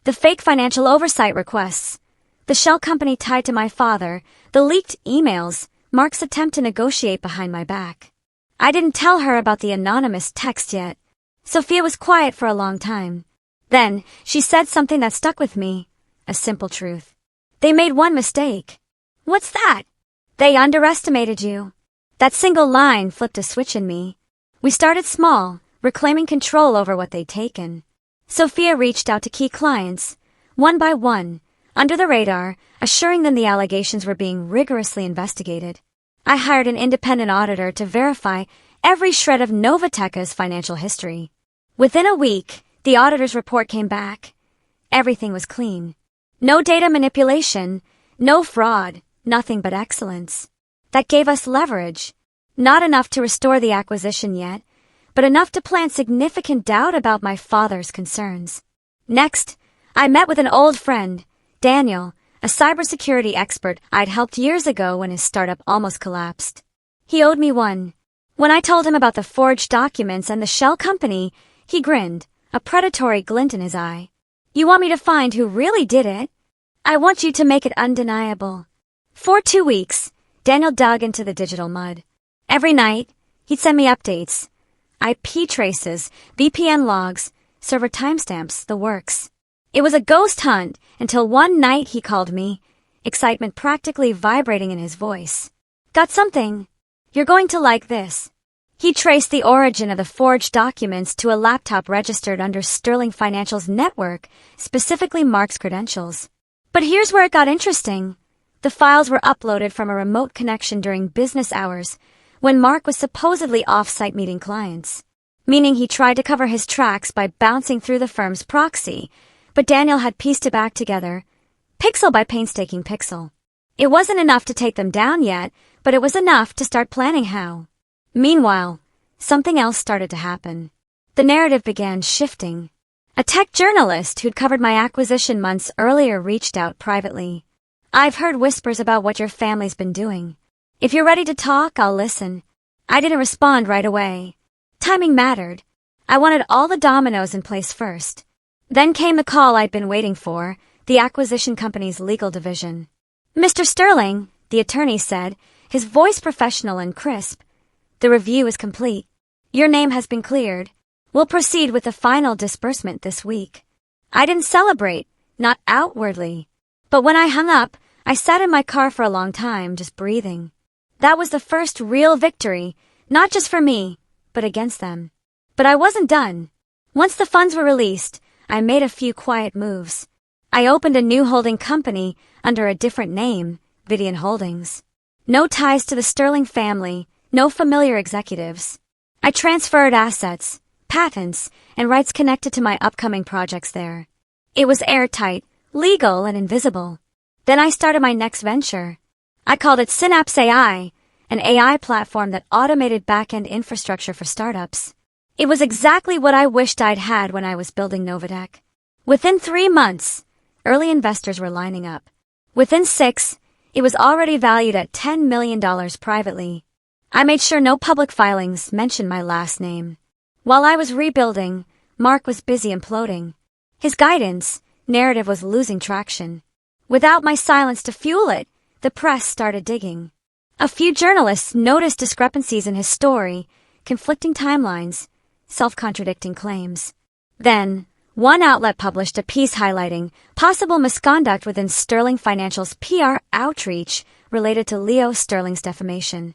The fake financial oversight requests, the shell company tied to my father, the leaked emails, Mark's attempt to negotiate behind my back. I didn't tell her about the anonymous text yet. Sophia was quiet for a long time. Then, she said something that stuck with me. A simple truth. "They made one mistake." "What's that?" "They underestimated you." That single line flipped a switch in me. We started small, reclaiming control over what they'd taken. Sophia reached out to key clients, one by one, under the radar, assuring them the allegations were being rigorously investigated. I hired an independent auditor to verify every shred of Novateca's financial history. Within a week, the auditor's report came back. Everything was clean. No data manipulation, no fraud, nothing but excellence. That gave us leverage. Not enough to restore the acquisition yet, but enough to plant significant doubt about my father's concerns. Next, I met with an old friend, Daniel, a cybersecurity expert I'd helped years ago when his startup almost collapsed. He owed me one. When I told him about the forged documents and the shell company, he grinned, a predatory glint in his eye. "You want me to find who really did it? I want you to make it undeniable." For 2 weeks, Daniel dug into the digital mud. Every night, he'd send me updates. IP traces, VPN logs, server timestamps, the works. It was a ghost hunt until one night he called me, excitement practically vibrating in his voice. "Got something. You're going to like this." He traced the origin of the forged documents to a laptop registered under Sterling Financial's network, specifically Mark's credentials. But here's where it got interesting. The files were uploaded from a remote connection during business hours, when Mark was supposedly off-site meeting clients. Meaning he tried to cover his tracks by bouncing through the firm's proxy, but Daniel had pieced it back together, pixel by painstaking pixel. It wasn't enough to take them down yet, but it was enough to start planning how. Meanwhile, something else started to happen. The narrative began shifting. A tech journalist who'd covered my acquisition months earlier reached out privately. "I've heard whispers about what your family's been doing. If you're ready to talk, I'll listen." I didn't respond right away. Timing mattered. I wanted all the dominoes in place first. Then came the call I'd been waiting for, the acquisition company's legal division. "Mr. Sterling," the attorney said, his voice professional and crisp. "The review is complete. Your name has been cleared. We'll proceed with the final disbursement this week." I didn't celebrate, not outwardly. But when I hung up, I sat in my car for a long time, just breathing. That was the first real victory, not just for me, but against them. But I wasn't done. Once the funds were released, I made a few quiet moves. I opened a new holding company under a different name, Vidian Holdings. No ties to the Sterling family, no familiar executives. I transferred assets, patents, and rights connected to my upcoming projects there. It was airtight, legal, and invisible. Then I started my next venture. I called it Synapse AI, an AI platform that automated back-end infrastructure for startups. It was exactly what I wished I'd had when I was building Novatec. Within 3 months, early investors were lining up. Within 6, it was already valued at $10 million privately. I made sure no public filings mentioned my last name. While I was rebuilding, Mark was busy imploding. His guidance, narrative was losing traction. Without my silence to fuel it, the press started digging. A few journalists noticed discrepancies in his story, conflicting timelines, self-contradicting claims. Then, one outlet published a piece highlighting possible misconduct within Sterling Financial's PR outreach related to Leo Sterling's defamation.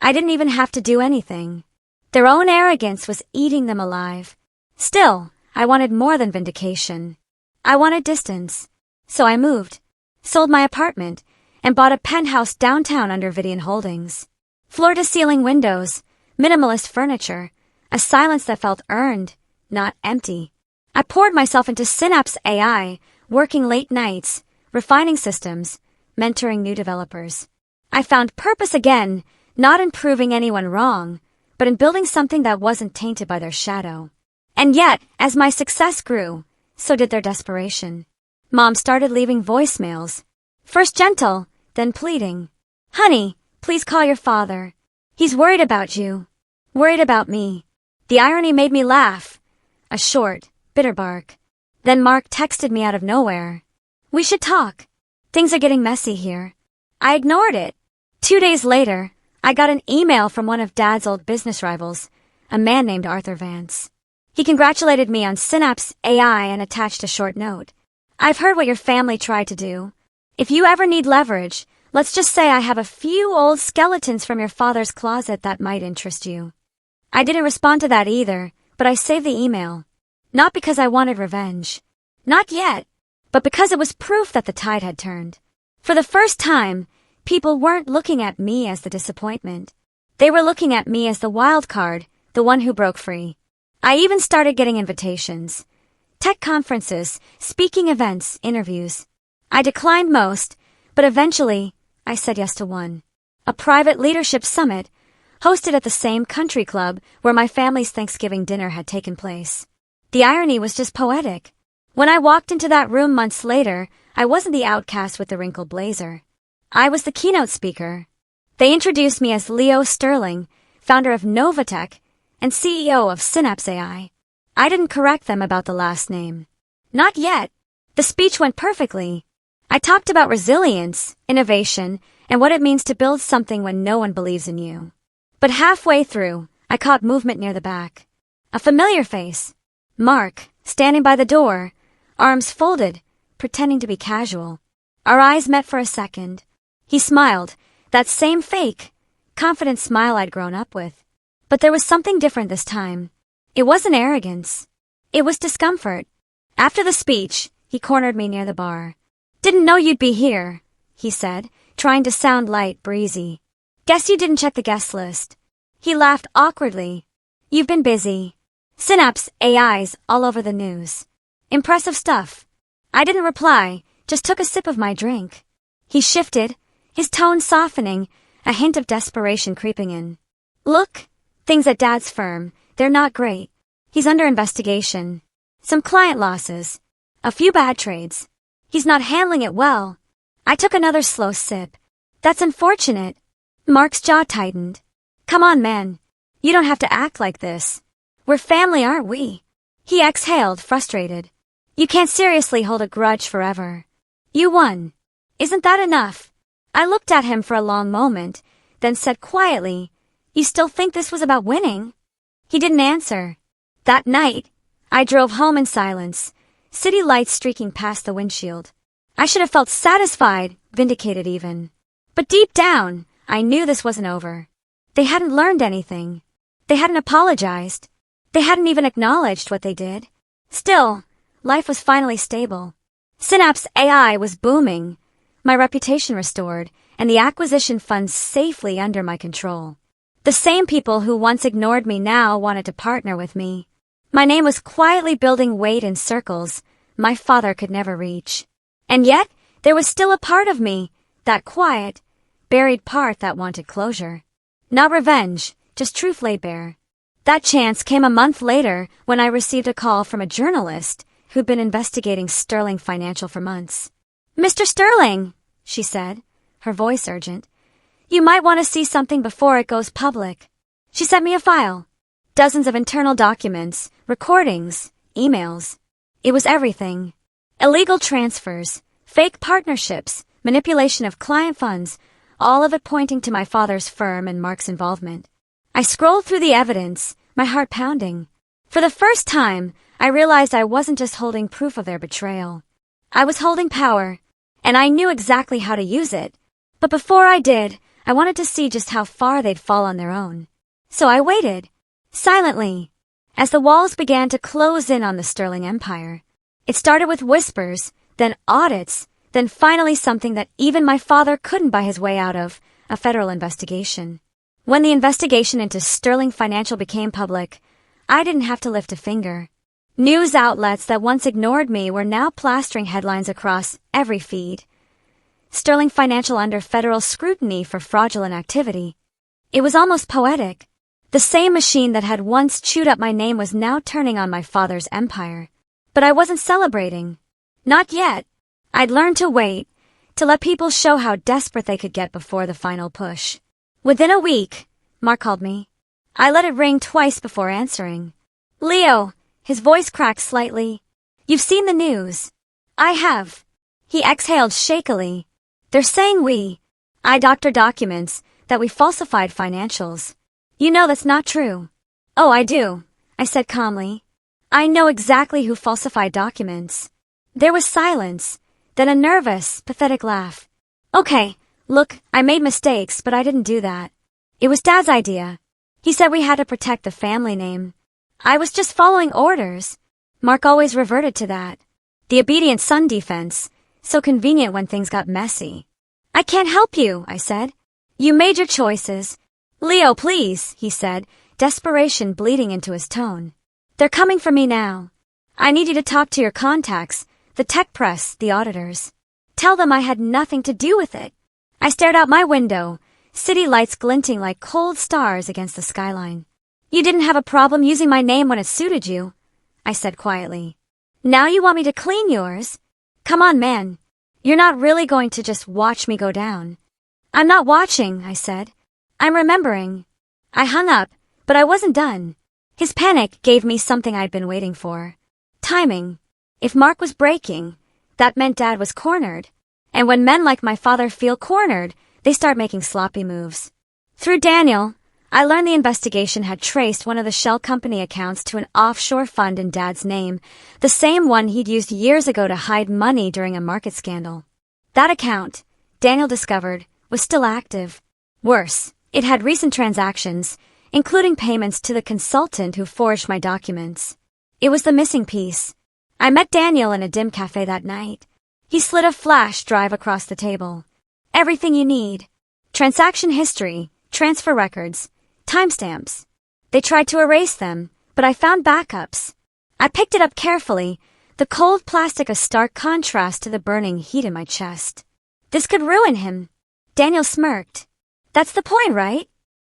I didn't even have to do anything. Their own arrogance was eating them alive. Still, I wanted more than vindication. I wanted distance. So I moved, sold my apartment, and bought a penthouse downtown under Vidian Holdings. Floor-to-ceiling windows, minimalist furniture, a silence that felt earned, not empty. I poured myself into Synapse AI, working late nights, refining systems, mentoring new developers. I found purpose again, not in proving anyone wrong, but in building something that wasn't tainted by their shadow. And yet, as my success grew, so did their desperation. Mom started leaving voicemails. First gentle, then pleading. Honey, please call your father. He's worried about you. Worried about me. The irony made me laugh. A short, bitter bark. Then Mark texted me out of nowhere. We should talk. Things are getting messy here. I ignored it. 2 days later, I got an email from one of Dad's old business rivals, a man named Arthur Vance. He congratulated me on Synapse AI and attached a short note. I've heard what your family tried to do. If you ever need leverage, let's just say I have a few old skeletons from your father's closet that might interest you. I didn't respond to that either, but I saved the email. Not because I wanted revenge. Not yet. But because it was proof that the tide had turned. For the first time, people weren't looking at me as the disappointment. They were looking at me as the wild card, the one who broke free. I even started getting invitations. Tech conferences, speaking events, interviews. I declined most, but eventually, I said yes to one. A private leadership summit, hosted at the same country club where my family's Thanksgiving dinner had taken place. The irony was just poetic. When I walked into that room months later, I wasn't the outcast with the wrinkled blazer. I was the keynote speaker. They introduced me as Leo Sterling, founder of Novatech and CEO of Synapse AI. I didn't correct them about the last name. Not yet. The speech went perfectly. I talked about resilience, innovation, and what it means to build something when no one believes in you. But halfway through, I caught movement near the back. A familiar face. Mark, standing by the door, arms folded, pretending to be casual. Our eyes met for a second. He smiled, that same fake, confident smile I'd grown up with. But there was something different this time. It wasn't arrogance. It was discomfort. After the speech, he cornered me near the bar. Didn't know you'd be here, he said, trying to sound light, breezy. Guess you didn't check the guest list. He laughed awkwardly. You've been busy. Synapse AI's all over the news. Impressive stuff. I didn't reply, just took a sip of my drink. He shifted, his tone softening, a hint of desperation creeping in. Look, things at Dad's firm, they're not great. He's under investigation. Some client losses. A few bad trades. He's not handling it well. I took another slow sip. That's unfortunate. Mark's jaw tightened. Come on, man. You don't have to act like this. We're family, aren't we? He exhaled, frustrated. You can't seriously hold a grudge forever. You won. Isn't that enough? I looked at him for a long moment, then said quietly, You still think this was about winning? He didn't answer. That night, I drove home in silence, city lights streaking past the windshield. I should have felt satisfied, vindicated even. But deep down, I knew this wasn't over. They hadn't learned anything. They hadn't apologized. They hadn't even acknowledged what they did. Still, life was finally stable. Synapse AI was booming, my reputation restored, and the acquisition funds safely under my control. The same people who once ignored me now wanted to partner with me. My name was quietly building weight in circles my father could never reach. And yet, there was still a part of me, that quiet, buried part that wanted closure. Not revenge, just truth laid bare. That chance came a month later when I received a call from a journalist who'd been investigating Sterling Financial for months. Mr. Sterling, she said, her voice urgent, you might want to see something before it goes public. She sent me a file. Dozens of internal documents, recordings, emails. It was everything. Illegal transfers, fake partnerships, manipulation of client funds, all of it pointing to my father's firm and Mark's involvement. I scrolled through the evidence, my heart pounding. For the first time, I realized I wasn't just holding proof of their betrayal. I was holding power, and I knew exactly how to use it. But before I did, I wanted to see just how far they'd fall on their own. So I waited, silently, as the walls began to close in on the Sterling Empire. It started with whispers, then audits, then finally something that even my father couldn't buy his way out of, a federal investigation. When the investigation into Sterling Financial became public, I didn't have to lift a finger. News outlets that once ignored me were now plastering headlines across every feed. Sterling Financial under federal scrutiny for fraudulent activity. It was almost poetic. The same machine that had once chewed up my name was now turning on my father's empire. But I wasn't celebrating. Not yet. I'd learned to wait, to let people show how desperate they could get before the final push. Within a week, Mark called me. I let it ring twice before answering. Leo, his voice cracked slightly. You've seen the news. I have. He exhaled shakily. They're saying I doctor documents, that we falsified financials. You know that's not true. Oh, I do, I said calmly. I know exactly who falsified documents. There was silence, then a nervous, pathetic laugh. Okay, look, I made mistakes, but I didn't do that. It was Dad's idea. He said we had to protect the family name. I was just following orders. Mark always reverted to that. The obedient son defense, so convenient when things got messy. I can't help you, I said. You made your choices. Leo, please, he said, desperation bleeding into his tone. They're coming for me now. I need you to talk to your contacts, the tech press, the auditors. Tell them I had nothing to do with it. I stared out my window, city lights glinting like cold stars against the skyline. You didn't have a problem using my name when it suited you, I said quietly. Now you want me to clean yours? Come on, man. You're not really going to just watch me go down. I'm not watching, I said. I'm remembering. I hung up, but I wasn't done. His panic gave me something I'd been waiting for. Timing. If Mark was breaking, that meant Dad was cornered. And when men like my father feel cornered, they start making sloppy moves. Through Daniel, I learned the investigation had traced one of the shell company accounts to an offshore fund in Dad's name, the same one he'd used years ago to hide money during a market scandal. That account, Daniel discovered, was still active. Worse, it had recent transactions, including payments to the consultant who forged my documents. It was the missing piece. I met Daniel in a dim cafe that night. He slid a flash drive across the table. Everything you need. Transaction history, transfer records, timestamps. They tried to erase them, but I found backups. I picked it up carefully, the cold plastic a stark contrast to the burning heat in my chest. This could ruin him. Daniel smirked. That's the point, right?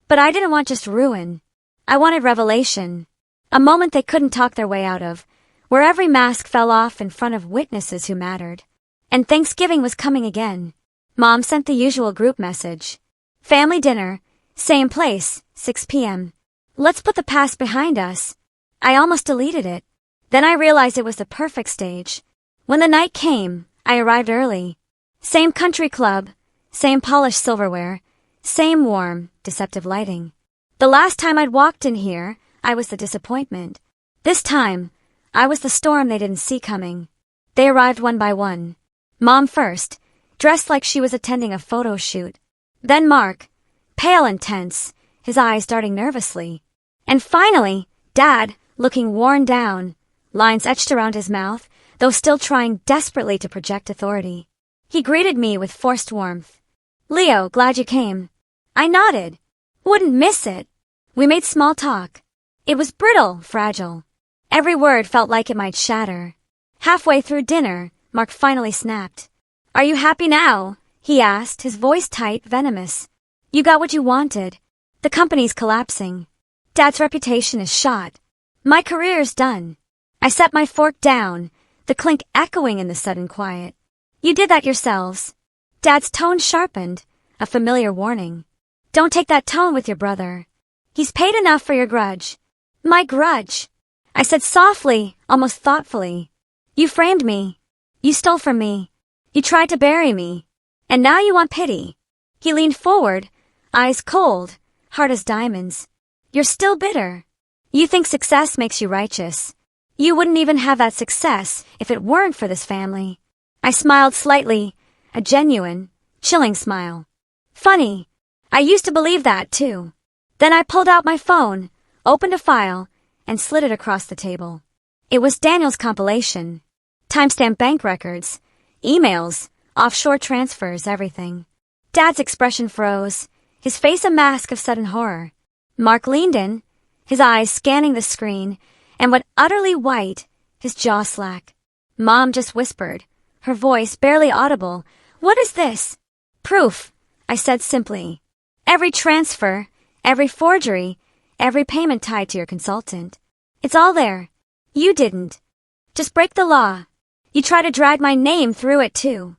But I didn't want just ruin. I wanted revelation. A moment they couldn't talk their way out of, where every mask fell off in front of witnesses who mattered. And Thanksgiving was coming again. Mom sent the usual group message. Family dinner, same place, 6 p.m. Let's put the past behind us. I almost deleted it. Then I realized it was the perfect stage. When the night came, I arrived early. Same country club, same polished silverware, same warm, deceptive lighting. The last time I'd walked in here, I was the disappointment. This time, I was the storm they didn't see coming. They arrived one by one. Mom first, dressed like she was attending a photo shoot. Then Mark, pale and tense, his eyes darting nervously. And finally, Dad, looking worn down, lines etched around his mouth, though still trying desperately to project authority. He greeted me with forced warmth. Leo, glad you came. I nodded. Wouldn't miss it. We made small talk. It was brittle, fragile. Every word felt like it might shatter. Halfway through dinner, Mark finally snapped. Are you happy now? He asked, his voice tight, venomous. You got what you wanted. The company's collapsing. Dad's reputation is shot. My career's done. I set my fork down, the clink echoing in the sudden quiet. You did that yourselves. Dad's tone sharpened, a familiar warning. Don't take that tone with your brother. He's paid enough for your grudge. My grudge, I said softly, almost thoughtfully. You framed me. You stole from me. You tried to bury me. And now you want pity. He leaned forward, eyes cold, hard as diamonds. You're still bitter. You think success makes you righteous. You wouldn't even have that success if it weren't for this family. I smiled slightly, a genuine, chilling smile. Funny. I used to believe that, too. Then I pulled out my phone, opened a file, and slid it across the table. It was Daniel's compilation. Timestamp bank records, emails, offshore transfers, everything. Dad's expression froze, his face a mask of sudden horror. Mark leaned in, his eyes scanning the screen, and went utterly white, his jaw slack. Mom just whispered, her voice barely audible, "What is this?" "Proof," I said simply. "Every transfer, every forgery, every payment tied to your consultant. It's all there. You didn't. Just break the law. You tried to drag my name through it too."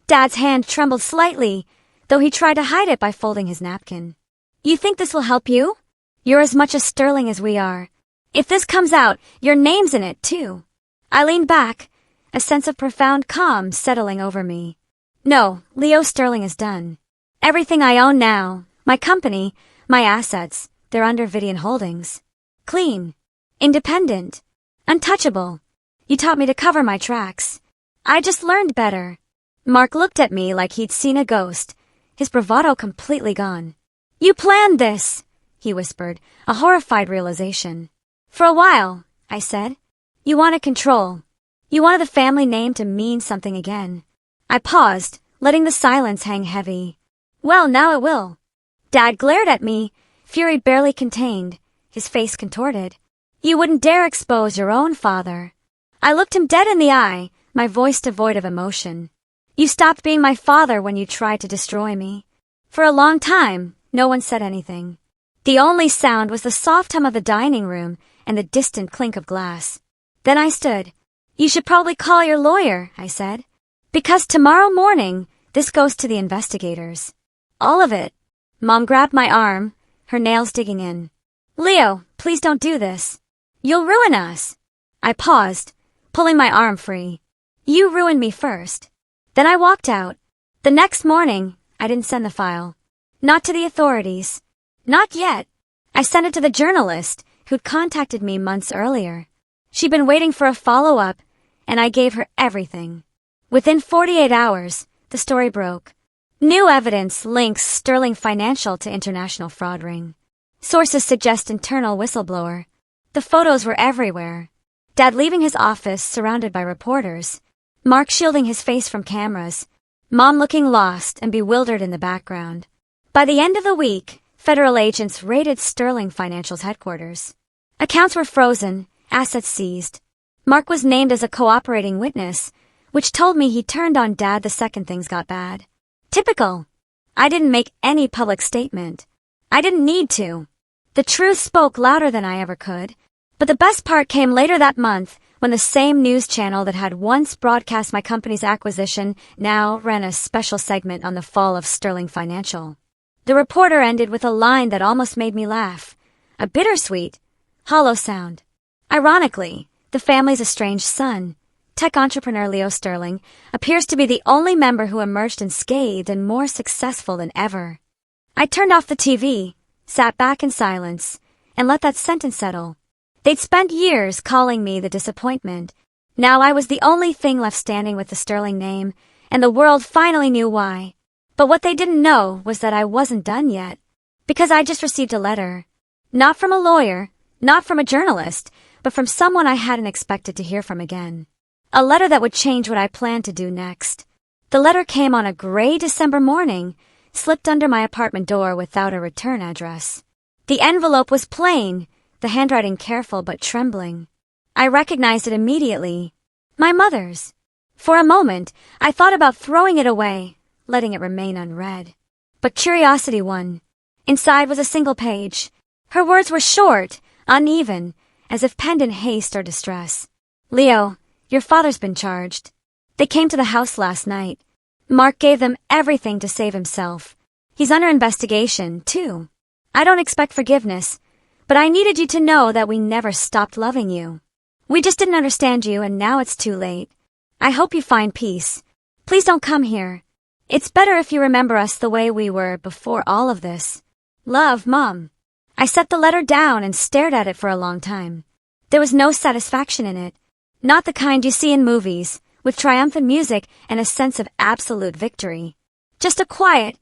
Dad's hand trembled slightly, though he tried to hide it by folding his napkin. "You think this will help you? You're as much a Sterling as we are. If this comes out, your name's in it too." I leaned back, a sense of profound calm settling over me. "No, Leo Sterling is done. Everything I own now, my company, my assets, they're under Vidian Holdings. Clean. Independent. Untouchable. You taught me to cover my tracks. I just learned better." Mark looked at me like he'd seen a ghost, his bravado completely gone. "You planned this," he whispered, a horrified realization. "For a while," I said. "You wanted control. You wanted the family name to mean something again." I paused, letting the silence hang heavy. "Well, now it will." Dad glared at me, fury barely contained, his face contorted. "You wouldn't dare expose your own father." I looked him dead in the eye, my voice devoid of emotion. "You stopped being my father when you tried to destroy me." For a long time, no one said anything. The only sound was the soft hum of the dining room and the distant clink of glass. Then I stood. "You should probably call your lawyer," I said. "Because tomorrow morning, this goes to the investigators. All of it." Mom grabbed my arm, her nails digging in. "Leo, please don't do this. You'll ruin us." I paused, pulling my arm free. "You ruined me first." Then I walked out. The next morning, I didn't send the file. Not to the authorities. Not yet. I sent it to the journalist who'd contacted me months earlier. She'd been waiting for a follow-up, and I gave her everything. Within 48 hours, the story broke. New evidence links Sterling Financial to international fraud ring. Sources suggest internal whistleblower. The photos were everywhere. Dad leaving his office surrounded by reporters. Mark shielding his face from cameras. Mom looking lost and bewildered in the background. By the end of the week, federal agents raided Sterling Financial's headquarters. Accounts were frozen, assets seized. Mark was named as a cooperating witness, which told me he turned on Dad the second things got bad. Typical. I didn't make any public statement. I didn't need to. The truth spoke louder than I ever could. But the best part came later that month, when the same news channel that had once broadcast my company's acquisition now ran a special segment on the fall of Sterling Financial. The reporter ended with a line that almost made me laugh. A bittersweet, hollow sound. Ironically, the family's estranged son, tech entrepreneur Leo Sterling, appears to be the only member who emerged unscathed and more successful than ever. I turned off the TV, sat back in silence, and let that sentence settle. They'd spent years calling me the disappointment. Now I was the only thing left standing with the Sterling name, and the world finally knew why. But what they didn't know was that I wasn't done yet. Because I just received a letter. Not from a lawyer, not from a journalist, but from someone I hadn't expected to hear from again. A letter that would change what I planned to do next. The letter came on a gray December morning, slipped under my apartment door without a return address. The envelope was plain, the handwriting careful but trembling. I recognized it immediately. My mother's. For a moment, I thought about throwing it away, letting it remain unread. But curiosity won. Inside was a single page. Her words were short, uneven, as if penned in haste or distress. "Leo, your father's been charged. They came to the house last night. Mark gave them everything to save himself. He's under investigation, too. I don't expect forgiveness, but I needed you to know that we never stopped loving you. We just didn't understand you, and now it's too late. I hope you find peace. Please don't come here. It's better if you remember us the way we were before all of this. Love, Mom." I set the letter down and stared at it for a long time. There was no satisfaction in it. Not the kind you see in movies, with triumphant music and a sense of absolute victory. Just a quiet,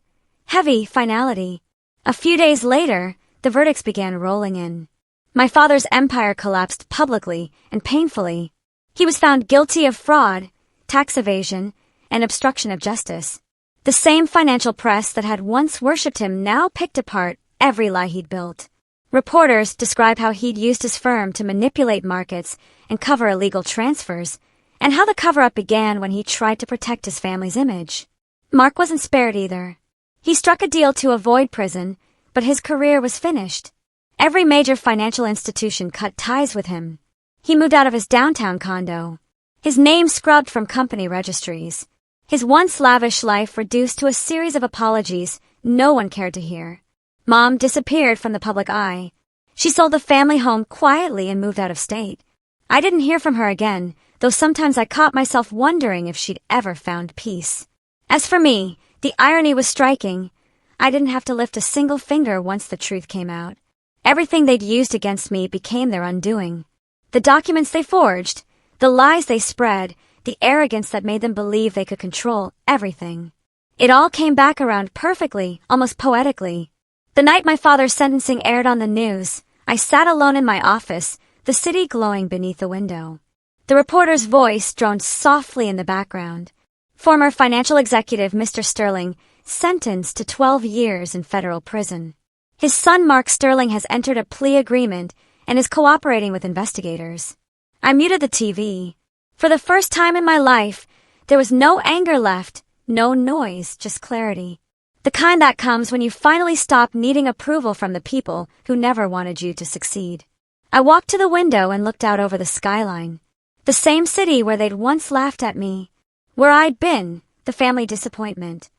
heavy finality. A few days later, the verdicts began rolling in. My father's empire collapsed publicly and painfully. He was found guilty of fraud, tax evasion, and obstruction of justice. The same financial press that had once worshipped him now picked apart every lie he'd built. Reporters describe how he'd used his firm to manipulate markets and cover illegal transfers, and how the cover-up began when he tried to protect his family's image. Mark wasn't spared either. He struck a deal to avoid prison, but his career was finished. Every major financial institution cut ties with him. He moved out of his downtown condo. His name scrubbed from company registries. His once lavish life reduced to a series of apologies no one cared to hear. Mom disappeared from the public eye. She sold the family home quietly and moved out of state. I didn't hear from her again, though sometimes I caught myself wondering if she'd ever found peace. As for me, the irony was striking. I didn't have to lift a single finger once the truth came out. Everything they'd used against me became their undoing. The documents they forged, the lies they spread, the arrogance that made them believe they could control everything. It all came back around perfectly, almost poetically. The night my father's sentencing aired on the news, I sat alone in my office, the city glowing beneath the window. The reporter's voice droned softly in the background. Former financial executive Mr. Sterling, sentenced to 12 years in federal prison. His son Mark Sterling has entered a plea agreement and is cooperating with investigators. I muted the TV. For the first time in my life, there was no anger left, no noise, just clarity. The kind that comes when you finally stop needing approval from the people who never wanted you to succeed. I walked to the window and looked out over the skyline. The same city where they'd once laughed at me. Where I'd been, the family disappointment.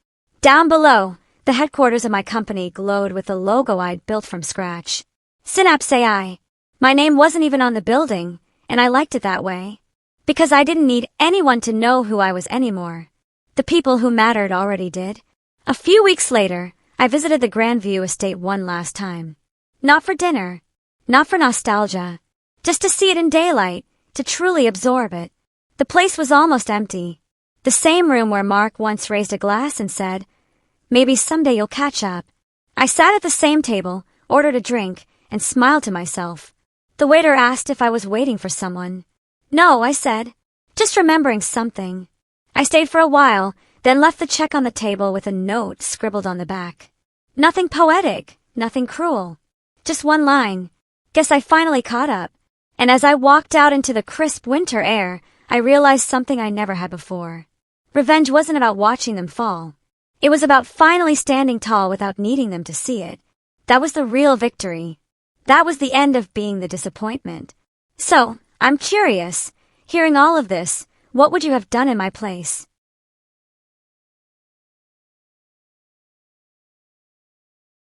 Down below, the headquarters of my company glowed with the logo I'd built from scratch. Synapse AI. My name wasn't even on the building, and I liked it that way. Because I didn't need anyone to know who I was anymore. The people who mattered already did. A few weeks later, I visited the Grandview estate one last time. Not for dinner, not for nostalgia, just to see it in daylight, to truly absorb it. The place was almost empty. The same room where Mark once raised a glass and said, "Maybe someday you'll catch up." I sat at the same table, ordered a drink, and smiled to myself. The waiter asked if I was waiting for someone. "No," I said, "just remembering something." I stayed for a while, then left the check on the table with a note scribbled on the back. Nothing poetic, nothing cruel. Just one line. Guess I finally caught up. And as I walked out into the crisp winter air, I realized something I never had before. Revenge wasn't about watching them fall. It was about finally standing tall without needing them to see it. That was the real victory. That was the end of being the disappointment. So, I'm curious, hearing all of this, what would you have done in my place?